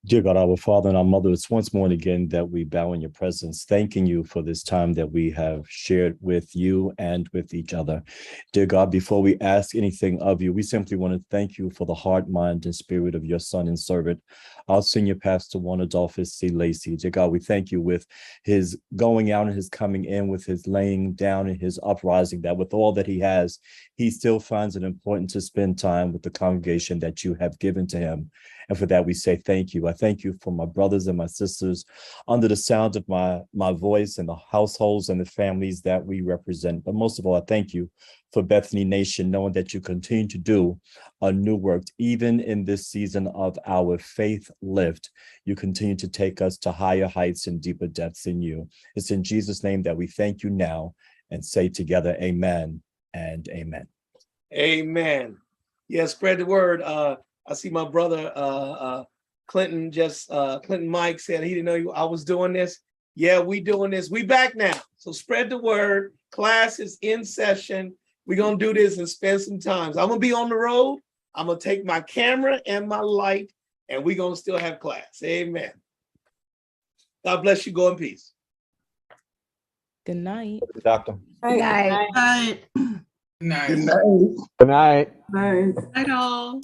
Dear God, our Father and our Mother, it's once more and again that we bow in your presence, thanking you for this time that we have shared with you and with each other. Dear God, before we ask anything of you, we simply want to thank you for the heart, mind, and spirit of your son and servant, our senior pastor, Juan Adolphus C. Lacey. Dear God, we thank you with his going out and his coming in, with his laying down and his uprising, that with all that he has, he still finds it important to spend time with the congregation that you have given to him. And for that, we say thank you. I thank you for my brothers and my sisters under the sound of my voice and the households and the families that we represent. But most of all, I thank you for Bethany Nation, knowing that you continue to do a new work, even in this season of our faith lift. You continue to take us to higher heights and deeper depths in you. It's in Jesus' name that we thank you now and say together, amen and amen. Amen. Yeah, spread the word. I see my brother Clinton Mike said he didn't know I was doing this. Yeah, we doing this. We back now. So spread the word. Class is in session. We're gonna do this and spend some time. I'm gonna be on the road. I'm gonna take my camera and my light, and we're gonna still have class. Amen. God bless you. Go in peace. Good night. Doctor. Good Night. Night. Good night. Good night. Night all.